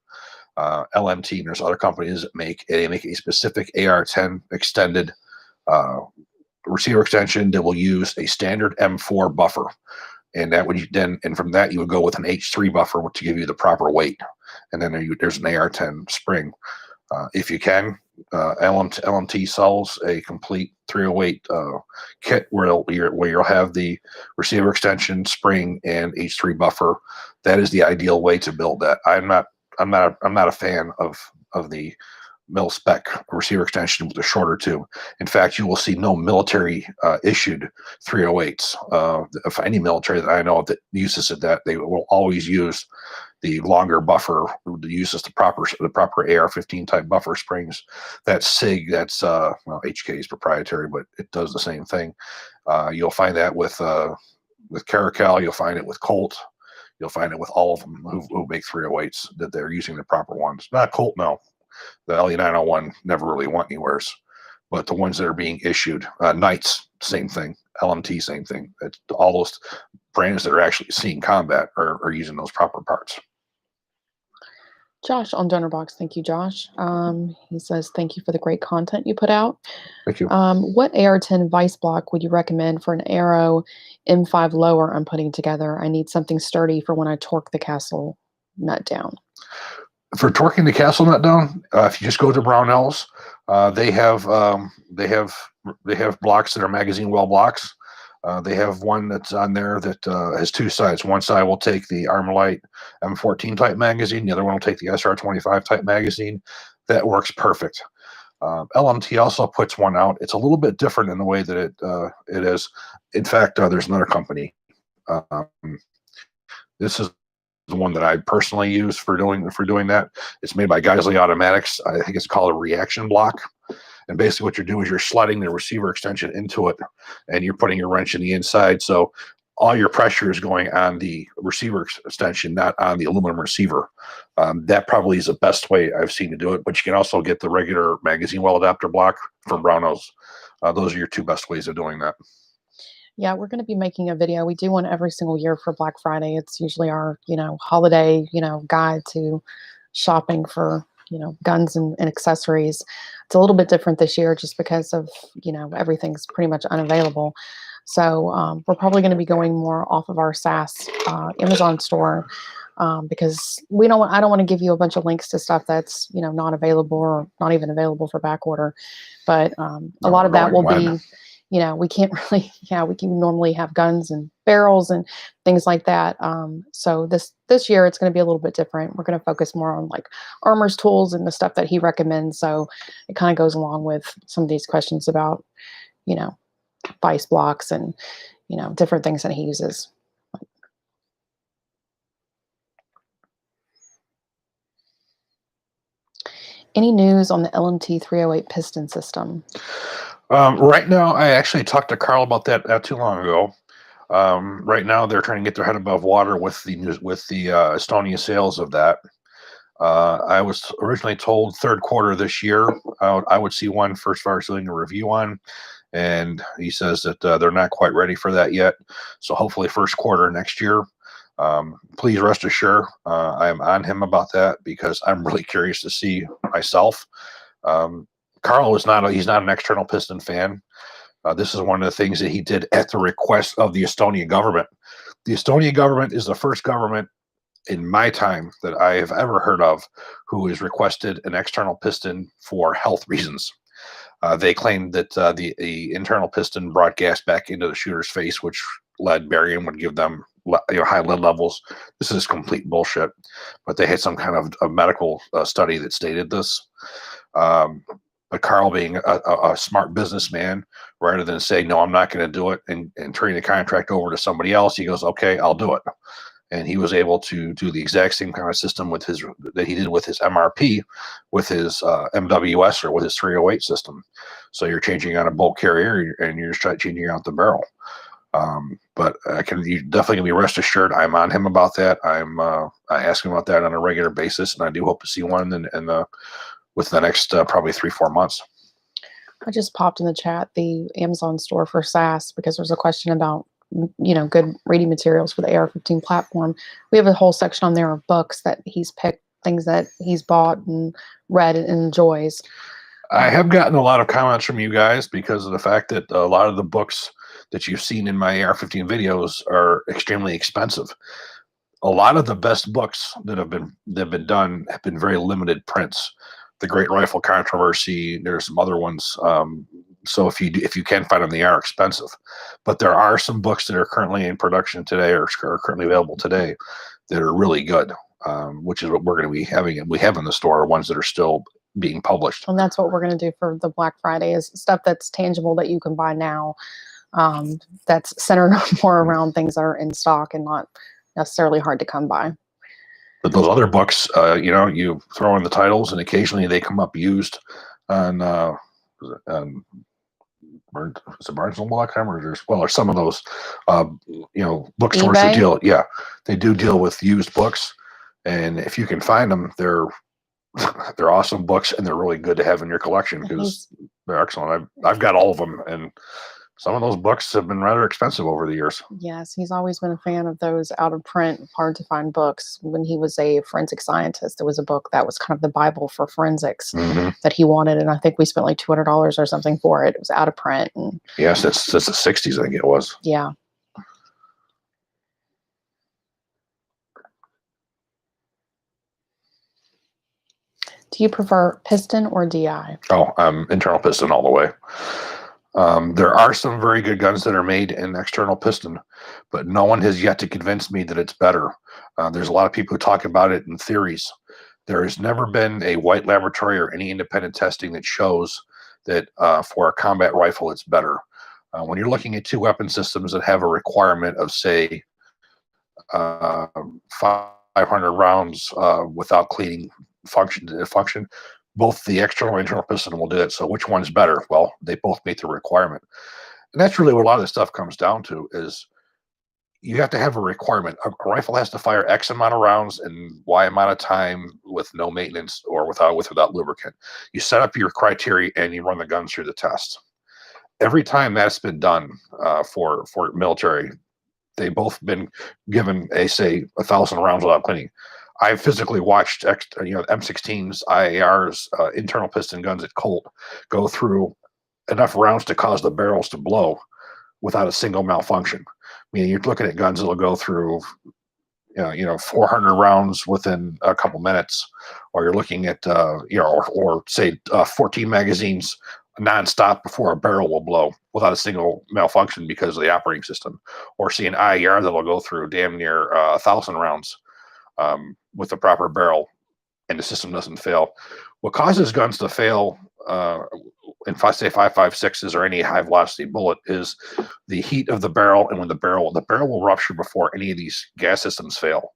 LMT and there's other companies that make a specific AR-10 extended receiver extension that will use a standard M4 buffer, and that would and from that you would go with an H3 buffer to give you the proper weight, and then there's an AR-10 spring. If you can, LMT sells a complete 308 kit where you'll have the receiver extension, spring, and H3 buffer. That is the ideal way to build that. I'm not a fan of the mil spec receiver extension with a shorter tube. In fact, you will see no military issued 308s. If any military that I know of that uses it, that they will always use the longer buffer, uses the proper AR-15 type buffer springs. That's SIG. That's HK is proprietary, but it does the same thing. You'll find that with Caracal. You'll find it with Colt. You'll find it with all of them who make 308s, that they're using the proper ones. Not Colt, no. The LE901 never really went anywheres, but the ones that are being issued, Knights, same thing. LMT, same thing. All those brands that are actually seeing combat are using those proper parts. Josh on DonorBox. Thank you, Josh. He says, thank you for the great content you put out. Thank you. What AR-10 vice block would you recommend for an Arrow M5 lower I'm putting together? I need something sturdy for when I torque the castle nut down. For torquing the castle nut down, if you just go to Brownells, they have blocks that are magazine well blocks. They have one that's on there that has 2 sides. One side will take the Armalite M14 type magazine. The other one will take the SR25 type magazine. That works perfect. LMT also puts one out. It's a little bit different in the way that it is. In fact, there's another company. This is the one that I personally use for doing that. It's made by Geisley Automatics. I think it's called a reaction block. And basically what you're doing is you're sliding the receiver extension into it, and you're putting your wrench in the inside. So all your pressure is going on the receiver extension, not on the aluminum receiver. That probably is the best way I've seen to do it. But you can also get the regular magazine well adapter block from Brownells. Those are your 2 best ways of doing that. Yeah, we're going to be making a video. We do one every single year for Black Friday. It's usually our, holiday, guide to shopping for, guns and accessories. It's a little bit different this year just because of, everything's pretty much unavailable. So we're probably going to be going more off of our SAS Amazon store because I don't want to give you a bunch of links to stuff that's, not available or not even available for back order. But a lot of that will be, we can't really, we can normally have guns and barrels and things like that. So this year it's going to be a little bit different. We're going to focus more on like Armor's tools and the stuff that he recommends. So it kind of goes along with some of these questions about, vice blocks and, different things that he uses. Any news on the LMT 308 piston system? Right now, I actually talked to Carl about that not too long ago. Right now, they're trying to get their head above water with the Estonia sales of that. I was originally told 3rd quarter this year I would see one first fire doing a review on, and he says that they're not quite ready for that yet. So hopefully 1st quarter next year. Please rest assured, I am on him about that because I'm really curious to see myself. Carl is he's not an external piston fan. This is one of the things that he did at the request of the Estonian government. The Estonian government is the first government in my time that I have ever heard of who has requested an external piston for health reasons. They claimed that the internal piston brought gas back into the shooter's face, which lead barium would give them high lead levels. This is complete bullshit. But they had some kind of a medical study that stated this. But Carl, being a smart businessman, rather than say, no, I'm not going to do it and turning the contract over to somebody else, he goes, okay, I'll do it. And he was able to do the exact same kind of system with his that he did with his MRP, with his MWS, or with his 308 system. So you're changing out a bolt carrier and you're just changing out the barrel. But you definitely can be rest assured I'm on him about that. I ask him about that on a regular basis, and I do hope to see one in within the next probably 3-4 months. I just popped in the chat the Amazon store for SAS because there's a question about, good reading materials for the AR-15 platform. We have a whole section on there of books that he's picked, things that he's bought and read and enjoys. I have gotten a lot of comments from you guys because of the fact that a lot of the books that you've seen in my AR-15 videos are extremely expensive. A lot of the best books that have been done have been very limited prints. The Great Rifle Controversy, there's some other ones. So if you can find them, they are expensive. But there are some books that are currently in production today, or are currently available today, that are really good, which is what we're going to be having. We have in the store ones that are still being published. And that's what we're going to do for the Black Friday, is stuff that's tangible that you can buy now, that's centered more around things that are in stock and not necessarily hard to come by. But those other books, you throw in the titles, and occasionally they come up used on Barnesandnoble.com, or some of those bookstores eBay? they do deal with used books, and if you can find them, they're awesome books, and they're really good to have in your collection because they're excellent. I've got all of them, and some of those books have been rather expensive over the years. Yes, he's always been a fan of those out of print, hard to find books. When he was a forensic scientist, there was a book that was kind of the Bible for forensics that he wanted, and I think we spent like $200 or something for it. It was out of print. And yes, that's the 60s, I think it was. Yeah. Do you prefer piston or DI? Oh, internal piston all the way. There are some very good guns that are made in external piston, but no one has yet to convince me that it's better. There's a lot of people who talk about it in theories. There has never been a white laboratory or any independent testing that shows that for a combat rifle it's better. When you're looking at two weapon systems that have a requirement of, say, 500 rounds without cleaning function, both the external and internal piston will do it. So which one's better? Well, they both meet the requirement. And that's really what a lot of this stuff comes down to, is you have to have a requirement. A rifle has to fire X amount of rounds in Y amount of time with no maintenance or without lubricant. You set up your criteria and you run the gun through the test. Every time that's been done for military, they've both been given say 1,000 rounds without cleaning. I've physically watched M16s, IARs, internal piston guns at Colt go through enough rounds to cause the barrels to blow without a single malfunction. Meaning you're looking at guns that'll go through 400 rounds within a couple minutes, or you're looking at or say 14 magazines nonstop before a barrel will blow without a single malfunction because of the operating system, or see an IAR that'll go through damn near 1,000 rounds with the proper barrel, and the system doesn't fail. What causes guns to fail in 5.56s or any high velocity bullet is the heat of the barrel, and when the barrel will rupture before any of these gas systems fail.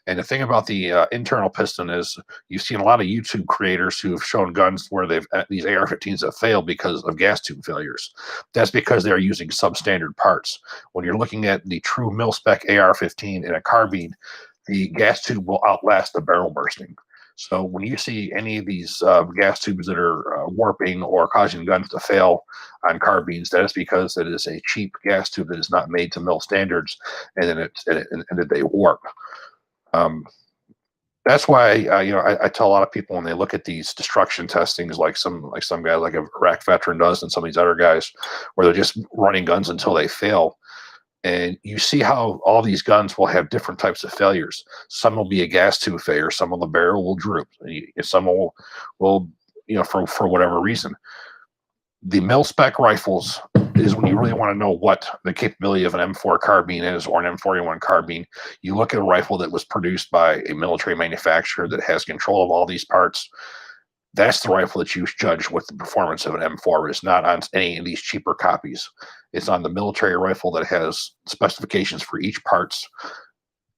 And the thing about the internal piston is you've seen a lot of YouTube creators who have shown guns where these AR-15s have failed because of gas tube failures. That's because they're using substandard parts. When you're looking at the true mil-spec AR-15 in a carbine, the gas tube will outlast the barrel bursting. So when you see any of these gas tubes that are warping or causing guns to fail on carbines, that is because it is a cheap gas tube that is not made to mil standards, and then and they warp. That's why I tell a lot of people when they look at these destruction testings, like some guy like a Iraq veteran does, and some of these other guys, where they're just running guns until they fail. And you see how all these guns will have different types of failures. Some will be a gas tube failure. Some of the barrel will droop. Some will for whatever reason. The mil-spec rifles is when you really want to know what the capability of an M4 carbine is, or an M41 carbine. You look at a rifle that was produced by a military manufacturer that has control of all these parts. That's the rifle that you judge what the performance of an M4 is, not on any of these cheaper copies. It's on the military rifle that has specifications for each parts,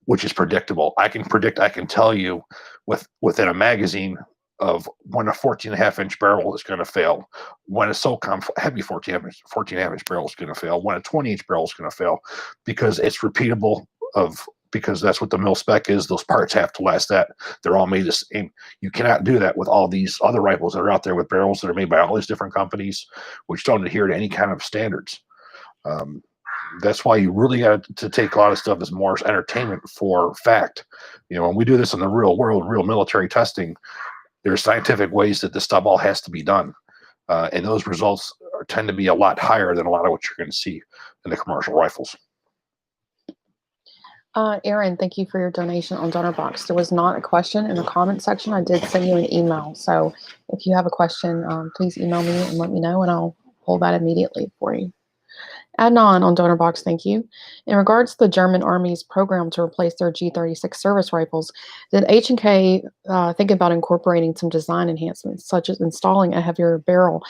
which is predictable. I can tell you within a magazine of when a 14.5-inch barrel is going to fail, when a SOCOM heavy 14.5-inch barrel is going to fail, when a 20-inch barrel is going to fail, because it's repeatable because that's what the mil spec is. Those parts have to last that. They're all made the same. You cannot do that with all these other rifles that are out there with barrels that are made by all these different companies, which don't adhere to any kind of standards. That's why you really got to take a lot of stuff as more as entertainment for fact. When we do this in the real world, real military testing, there's scientific ways that this stuff all has to be done. And those results tend to be a lot higher than a lot of what you're going to see in the commercial rifles. Aaron, thank you for your donation on DonorBox. There was not a question in the comment section. I did send you an email. So if you have a question, please email me and let me know, and I'll pull that immediately for you. Adnan on DonorBox, thank you. In regards to the German Army's program to replace their G36 service rifles, did H&K think about incorporating some design enhancements, such as installing a heavier barrel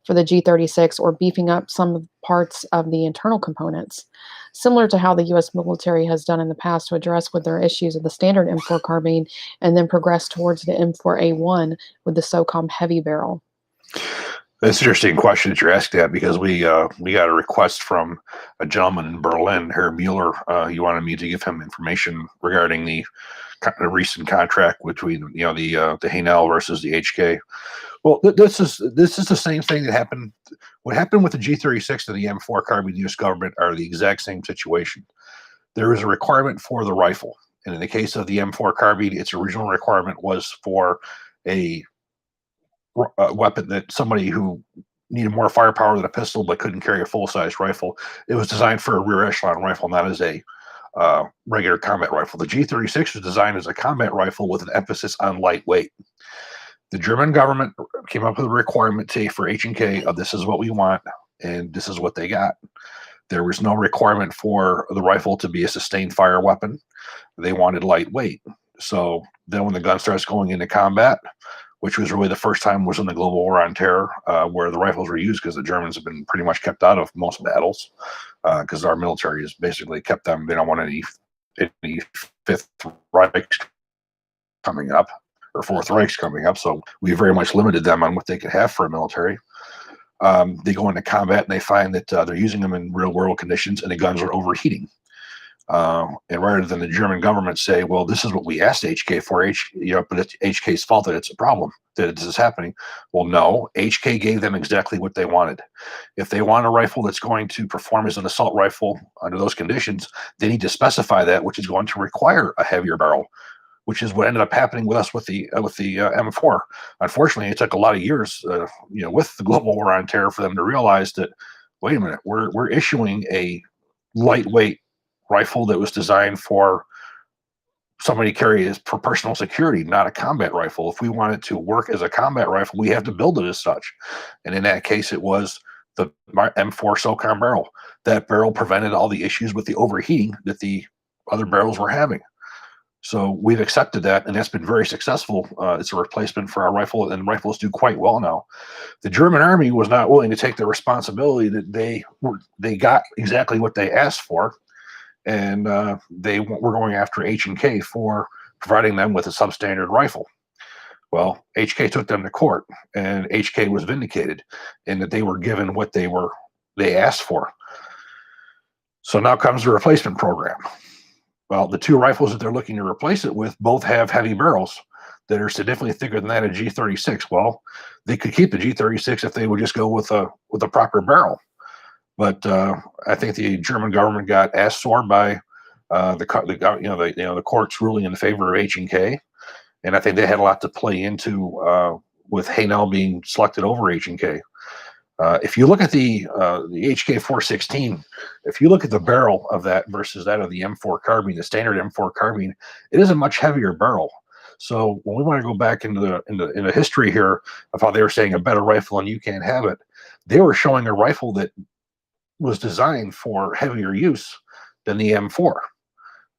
for the G36 or beefing up some parts of the internal components, similar to how the U.S. military has done in the past to address with their issues of the standard M4 carbine and then progress towards the M4A1 with the SOCOM heavy barrel? That's an interesting question that you're asking that, because we got a request from a gentleman in Berlin, Herr Mueller. He wanted me to give him information regarding the recent contract between the Haenel versus the HK. Well, this is the same thing that happened. What happened with the G36 and the M4 carbine in the U.S. government are the exact same situation. There is a requirement for the rifle, and in the case of the M4 carbine, its original requirement was for a weapon that somebody who needed more firepower than a pistol but couldn't carry a full-size rifle. It was designed for a rear echelon rifle, not as a regular combat rifle. The G36 was designed as a combat rifle with an emphasis on lightweight. The German government came up with a requirement for H&K of this is what we want, and this is what they got. There was no requirement for the rifle to be a sustained fire weapon. They wanted lightweight. So then when the gun starts going into combat, which was really the first time was in the global war on terror, where the rifles were used, because the Germans have been pretty much kept out of most battles, because our military has basically kept them. They don't want any Fifth Reich coming up, or Fourth Reich coming up, so we very much limited them on what they could have for a military. They go into combat and they find that they're using them in real world conditions, and the guns are overheating. And rather than the German government say, well, this is what we asked HK for, but it's HK's fault that it's a problem, that this is happening. Well, no, HK gave them exactly what they wanted. If they want a rifle that's going to perform as an assault rifle under those conditions, they need to specify that, which is going to require a heavier barrel, which is what ended up happening with us with the M4. Unfortunately, it took a lot of years, with the global war on terror, for them to realize that, wait a minute, we're issuing a lightweight rifle that was designed for somebody to carry as for personal security, not a combat rifle. If we want it to work as a combat rifle, we have to build it as such. And in that case, it was the M4 SOCOM barrel. That barrel prevented all the issues with the overheating that the other barrels were having. So we've accepted that, and that's been very successful. It's a replacement for our rifle, and rifles do quite well now. The German army was not willing to take the responsibility that they got exactly what they asked for, and they were going after H&K for providing them with a substandard rifle. Well, HK took them to court, and HK was vindicated in that they were given what they asked for. So now comes the replacement program. Well, the two rifles that they're looking to replace it with both have heavy barrels that are significantly thicker than that of G36. Well, they could keep the G36 if they would just go with a proper barrel. But I think the German government got ass sore by the court's ruling in favor of H&K, and I think they had a lot to play into with Haenel being selected over H&K. If you look at the HK 416, if you look at the barrel of that versus that of the M4 carbine, the standard M4 carbine, it is a much heavier barrel. So when we want to go back into the history here of how they were saying a better rifle and you can't have it, they were showing a rifle that was designed for heavier use than the M4.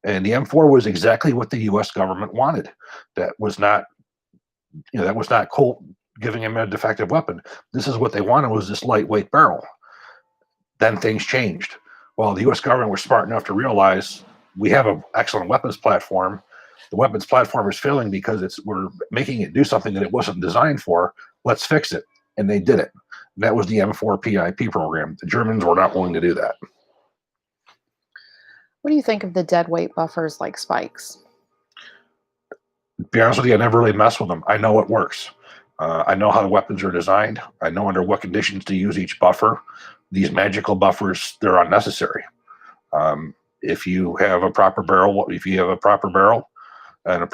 And the M4 was exactly what the U.S. government wanted. That was not, cold, giving him a defective weapon. This is what they wanted, was this lightweight barrel. Then things changed. Well, the U.S. government was smart enough to realize we have an excellent weapons platform. The weapons platform is failing because we're making it do something that it wasn't designed for. Let's fix it. And they did it. And that was the M4 PIP program. The Germans were not willing to do that. What do you think of the dead weight buffers like spikes? To be honest with you, I never really mess with them. I know it works. I know how the weapons are designed. I know under what conditions to use each buffer. These magical buffers, they're unnecessary. If you have a proper barrel, and the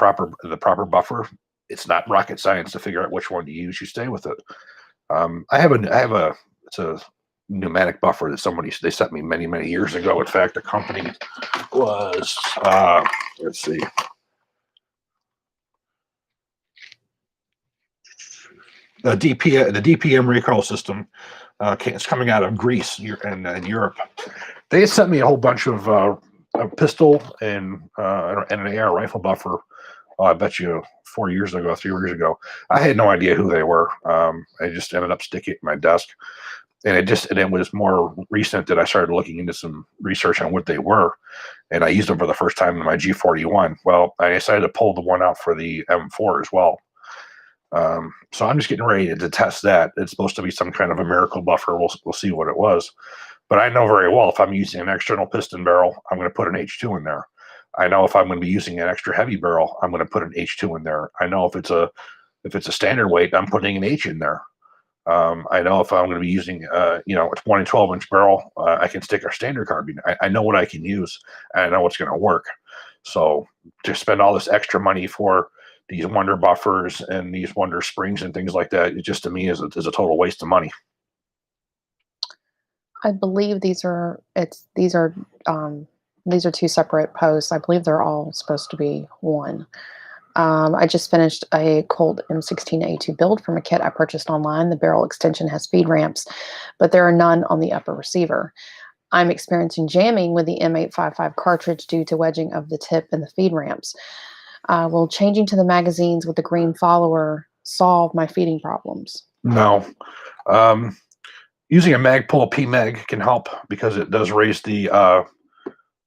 proper buffer, it's not rocket science to figure out which one to use. You stay with it. It's a pneumatic buffer that they sent me many years ago. In fact, the company was let's see. The DPM recoil system it's coming out of Greece and Europe. They had sent me a whole bunch of a pistol and an AR rifle buffer. I bet you 3 years ago. I had no idea who they were. I just ended up sticking it in my desk, and it was more recent that I started looking into some research on what they were, and I used them for the first time in my G41. Well, I decided to pull the one out for the M4 as well. So I'm just getting ready to test that. It's supposed to be some kind of a miracle buffer. We'll see what it was. But I know very well if I'm using an external piston barrel, I'm going to put an H2 in there. I know if I'm going to be using an extra heavy barrel, I'm going to put an H2 in there. I know if it's a standard weight, I'm putting an H in there. I know if I'm going to be using a 20 and 12-inch barrel, I can stick a standard carbine. I know what I can use, and I know what's going to work. So to spend all this extra money for these wonder buffers and these wonder springs and things like that, it just to me is a total waste of money. I believe these are two separate posts. I believe they're all supposed to be one. I just finished a Colt M16A2 build from a kit I purchased online. The barrel extension has speed ramps, but there are none on the upper receiver. I'm experiencing jamming with the M855 cartridge due to wedging of the tip and the feed ramps. Will changing to the magazines with the green follower solve my feeding problems? No. Using a Magpul PMag can help because it does raise the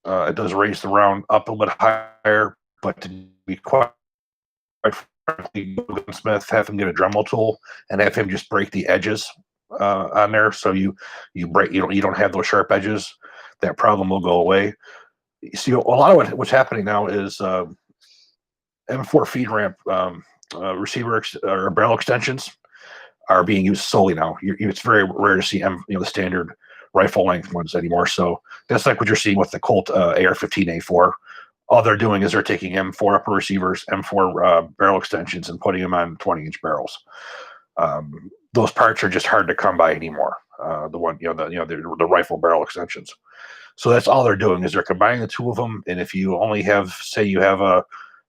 round up a little bit higher. But to be quite frankly, Smith, have him get a Dremel tool and have him just break the edges on there, so you don't have those sharp edges. That problem will go away. See, a lot of what's happening now is M4 feed ramp receiver or barrel extensions are being used solely now. It's very rare to see the standard rifle length ones anymore. So that's like what you're seeing with the Colt AR-15A4. All they're doing is they're taking M4 upper receivers, M4 barrel extensions, and putting them on 20-inch barrels. Those parts are just hard to come by anymore. The rifle barrel extensions. So that's all they're doing is they're combining the two of them. And if you only have, say, you have an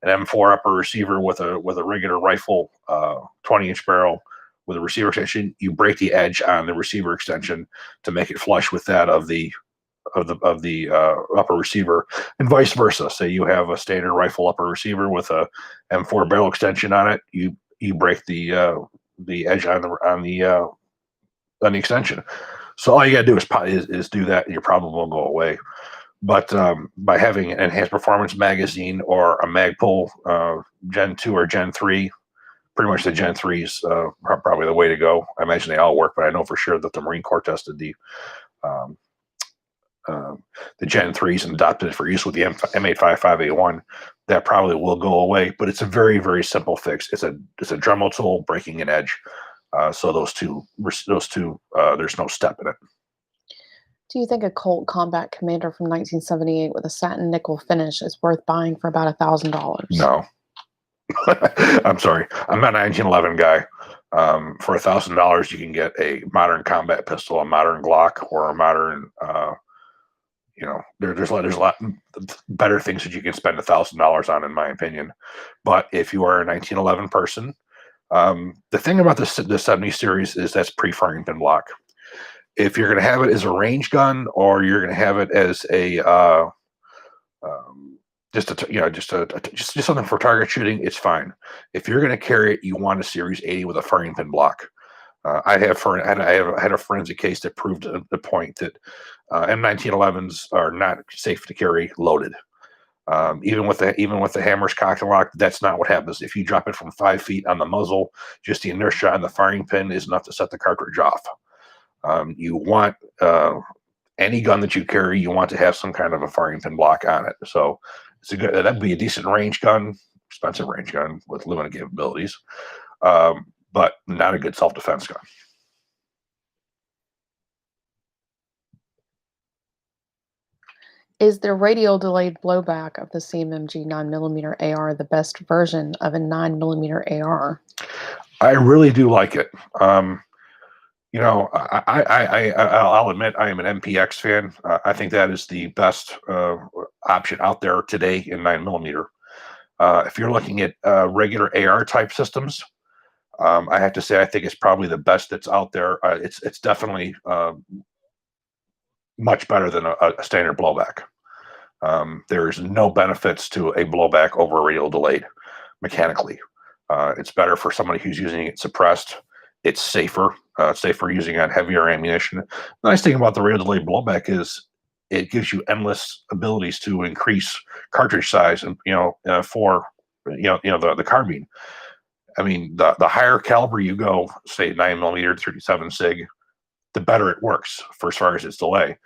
M4 upper receiver with a regular rifle 20-inch barrel with a receiver extension, you break the edge on the receiver extension to make it flush with that of the upper receiver, and vice versa. Say you have a standard rifle upper receiver with a M4 barrel extension on it, you break the edge on the extension. So all you gotta do is do that, and your problem will go away. But by having an enhanced performance magazine or a Magpul Gen 2 or Gen 3, pretty much the Gen 3s probably the way to go. I imagine they all work, but I know for sure that the Marine Corps tested the Gen 3s and adopted it for use with the M855A1. That probably will go away, but it's a very, very simple fix. It's a Dremel tool breaking an edge. So those two, there's no step in it. Do you think a Colt Combat Commander from 1978 with a satin nickel finish is worth buying for about $1,000? No. I'm sorry. I'm not a 1911 guy. For $1,000, you can get a modern combat pistol, a modern Glock, or a modern, there's a lot better things that you can spend $1,000 on, in my opinion. But if you are a 1911 person, the thing about the 70 series is that's pre-firing pin block. If you're going to have it as a range gun, or you're going to have it as a just something for target shooting. It's fine. If you're going to carry it, you want a Series 80 with a firing pin block. I had a forensic case that proved the point that M1911s are not safe to carry loaded. Even with the hammers cocked and locked, that's not what happens. If you drop it from 5 feet on the muzzle, just the inertia on the firing pin is enough to set the cartridge off. You want any gun that you carry, you want to have some kind of a firing pin block on it. So that'd be a decent range gun, expensive range gun with limited capabilities, but not a good self-defense gun. Is the radial delayed blowback of the CMMG 9mm AR the best version of a 9mm AR? I really do like it. I'll admit I am an MPX fan. I think that is the best option out there today in 9mm. If you're looking at regular AR type systems, I have to say I think it's probably the best that's out there. It's definitely much better than a standard blowback. There's no benefits to a blowback over a radial delayed mechanically. It's better for somebody who's using it suppressed. It's safer. Safer using on heavier ammunition. The nice thing about the radial delayed blowback is it gives you endless abilities to increase cartridge size, and for the carbine. I mean, the higher caliber you go, say 9mm 37 sig, the better it works for as far as its delay.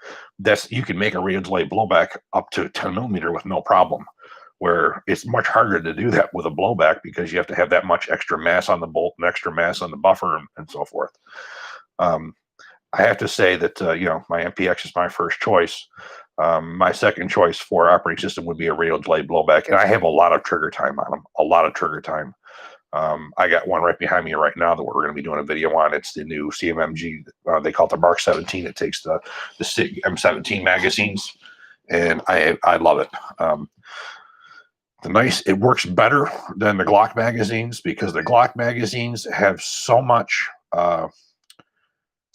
You can make a radial delay blowback up to 10mm with no problem, where it's much harder to do that with a blowback because you have to have that much extra mass on the bolt and extra mass on the buffer and so forth. I have to say that my MPX is my first choice. My second choice for operating system would be a radial delay blowback, and I have a lot of trigger time on them. A lot of trigger time. I got one right behind me right now that we're going to be doing a video on. It's the new CMMG. They call it the Mark 17. It takes the SIG M17 magazines, and I love it. It works better than the Glock magazines because the Glock magazines have so much.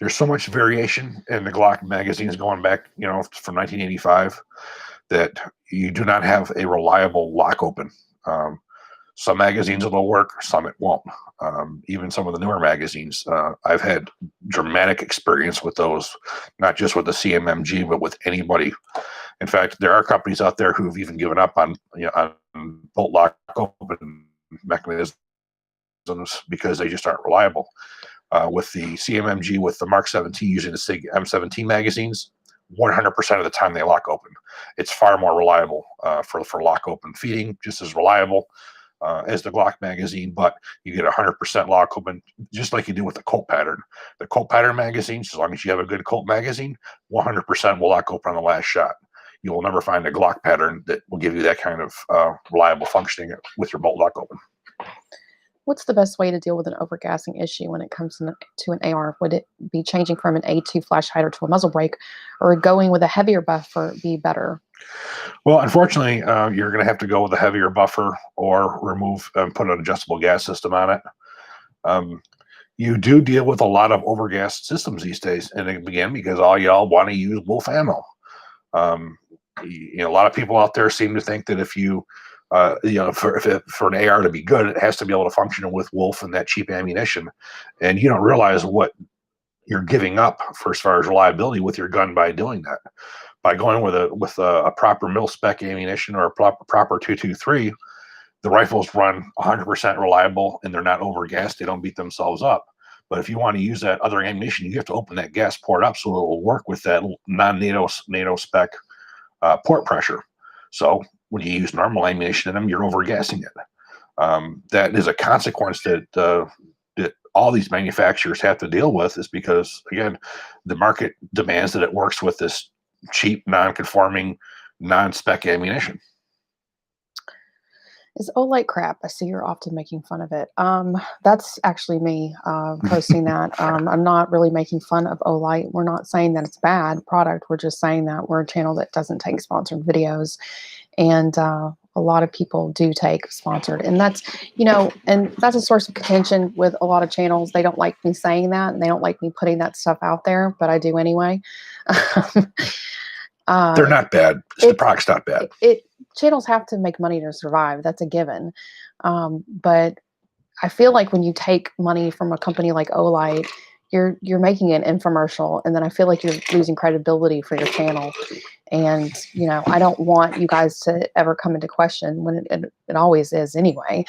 There's so much variation in the Glock magazines going back, from 1985, that you do not have a reliable lock open. Some magazines will work, some it won't. Even some of the newer magazines, I've had dramatic experience with those, not just with the CMMG, but with anybody. In fact, there are companies out there who've even given up on bolt lock open mechanisms because they just aren't reliable. With the CMMG, with the Mark 17 using the SIG M17 magazines, 100% of the time they lock open. It's far more reliable for lock open feeding, just as reliable as the Glock magazine, but you get 100% lock open, just like you do with the Colt pattern. The Colt pattern magazines, as long as you have a good Colt magazine, 100% will lock open on the last shot. You will never find a Glock pattern that will give you that kind of reliable functioning with your bolt lock open. What's the best way to deal with an overgassing issue when it comes to an AR? Would it be changing from an A2 flash hider to a muzzle brake, or going with a heavier buffer be better? Well, unfortunately, you're going to have to go with a heavier buffer or put an adjustable gas system on it. You do deal with a lot of overgassed systems these days, and again, because all y'all want to use wolf ammo. A lot of people out there seem to think that if you for an AR to be good, it has to be able to function with wolf and that cheap ammunition, and you don't realize what you're giving up for as far as reliability with your gun by doing that. By going with a proper mil spec ammunition or a proper 223, the rifles run 100% reliable and they're not overgassed. They don't beat themselves up. But if you want to use that other ammunition, you have to open that gas port up so it will work with that non-NATO spec port pressure. So when you use normal ammunition in them, you're overgassing it. That is a consequence that all these manufacturers have to deal with, is because, again, the market demands that it works with this cheap, non-conforming, non-spec ammunition. Is Olight crap? I see you're often making fun of it. That's actually me posting that. I'm not really making fun of Olight. We're not saying that it's a bad product. We're just saying that we're a channel that doesn't take sponsored videos. And a lot of people do take sponsored. And that's, and that's a source of contention with a lot of channels. They don't like me saying that, and they don't like me putting that stuff out there, but I do anyway. They're not bad. The product's not bad. Channels have to make money to survive. That's a given. But I feel like when you take money from a company like Olight, you're making an infomercial, and then I feel like you're losing credibility for your channel. And I don't want you guys to ever come into question, when it always is anyway.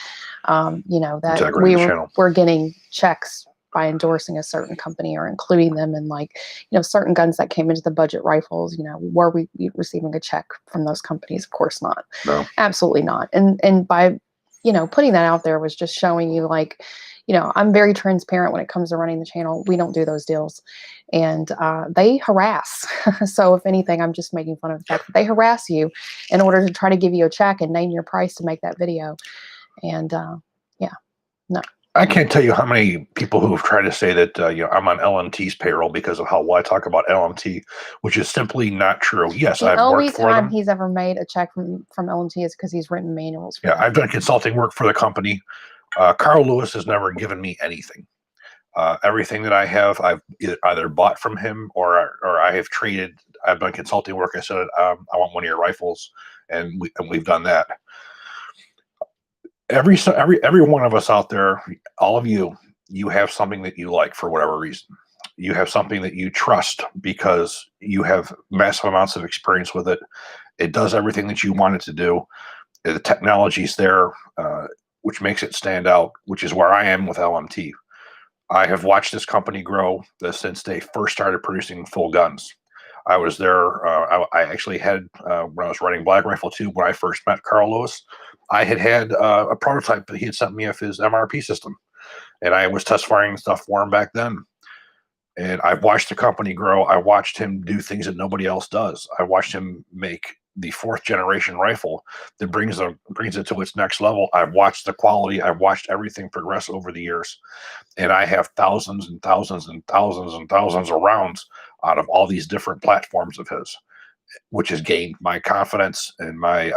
That we're getting checks by endorsing a certain company or including them in, like, certain guns that came into the budget rifles. Were we receiving a check from those companies? Of course not. No, absolutely not. And by putting that out there was just showing you, like, I'm very transparent when it comes to running the channel. We don't do those deals. And they harass. So if anything, I'm just making fun of the fact that they harass you in order to try to give you a check and name your price to make that video. And no. I can't tell you how many people who have tried to say that I'm on LMT's payroll because of how I talk about LMT, which is simply not true. Yes, I've worked for them. The only time he's ever made a check from LMT is because he's written manuals for them. I've done consulting work for the company. Carl Lewis has never given me anything. Everything that I have, I've either bought from him or I have traded. I've done consulting work. I said, I want one of your rifles, and we've done that. Every one of us out there, all of you have something that you like for whatever reason. You have something that you trust because you have massive amounts of experience with it. It does everything that you want it to do. The technology's there, which makes it stand out, which is where I am with LMT. I have watched this company grow since they first started producing full guns. I was there. I actually had, when I was running Black Rifle 2, when I first met Carl Lewis, I had a prototype that he had sent me of his MRP system, and I was test firing stuff for him back then. And I've watched the company grow. I watched him do things that nobody else does. I watched him make the 4th generation rifle that brings it to its next level. I've watched the quality. I've watched everything progress over the years, and I have thousands and thousands and thousands and thousands of rounds out of all these different platforms of his, which has gained my confidence and my.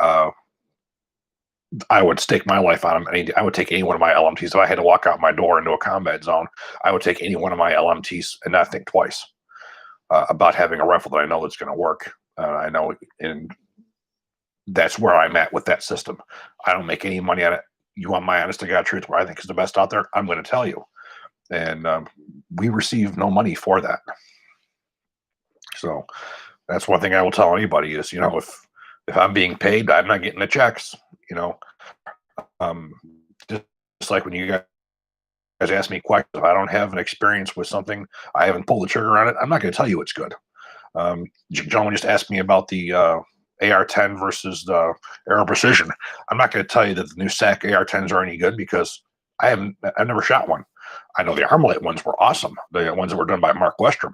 I would stake my life on him. I would take any one of my LMTs. If I had to walk out my door into a combat zone, I would take any one of my LMTs and not think twice about having a rifle that I know that's going to work. I know, and that's where I'm at with that system. I don't make any money on it. You want my honest to God truth, what I think is the best out there, I'm going to tell you. And we receive no money for that. So that's one thing I will tell anybody is, if I'm being paid, I'm not getting the checks. Just like when you guys ask me questions, if I don't have an experience with something, I haven't pulled the trigger on it, I'm not going to tell you it's good. Gentleman just asked me about the AR-10 versus the Aero Precision. I'm not going to tell you that the new SAC AR-10s are any good because I've never shot one. I know the Armament ones were awesome, the ones that were done by Mark Westrom,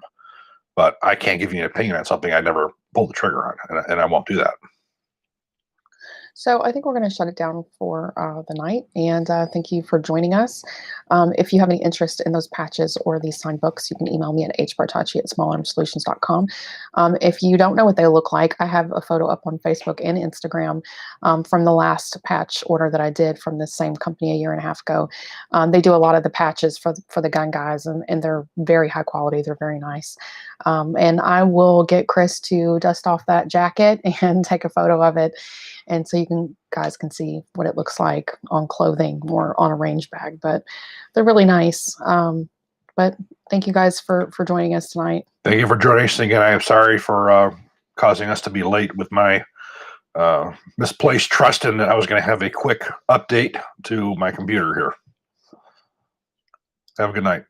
but I can't give you an opinion on something I never pulled the trigger on, and I won't do that. So I think we're going to shut it down for the night, and thank you for joining us. If you have any interest in those patches or these signed books, you can email me at hbartacci@smallarmsolutions.com. If you don't know what they look like, I have a photo up on Facebook and Instagram from the last patch order that I did from the same company a year and a half ago. They do a lot of the patches for the gun guys, and they're very high quality. They're very nice. And I will get Chris to dust off that jacket and take a photo of it. And so guys can see what it looks like on clothing or on a range bag, but they're really nice. But thank you guys for joining us tonight. Thank you for joining us again. I am sorry for causing us to be late with my misplaced trust in that I was going to have a quick update to my computer here. Have a good night.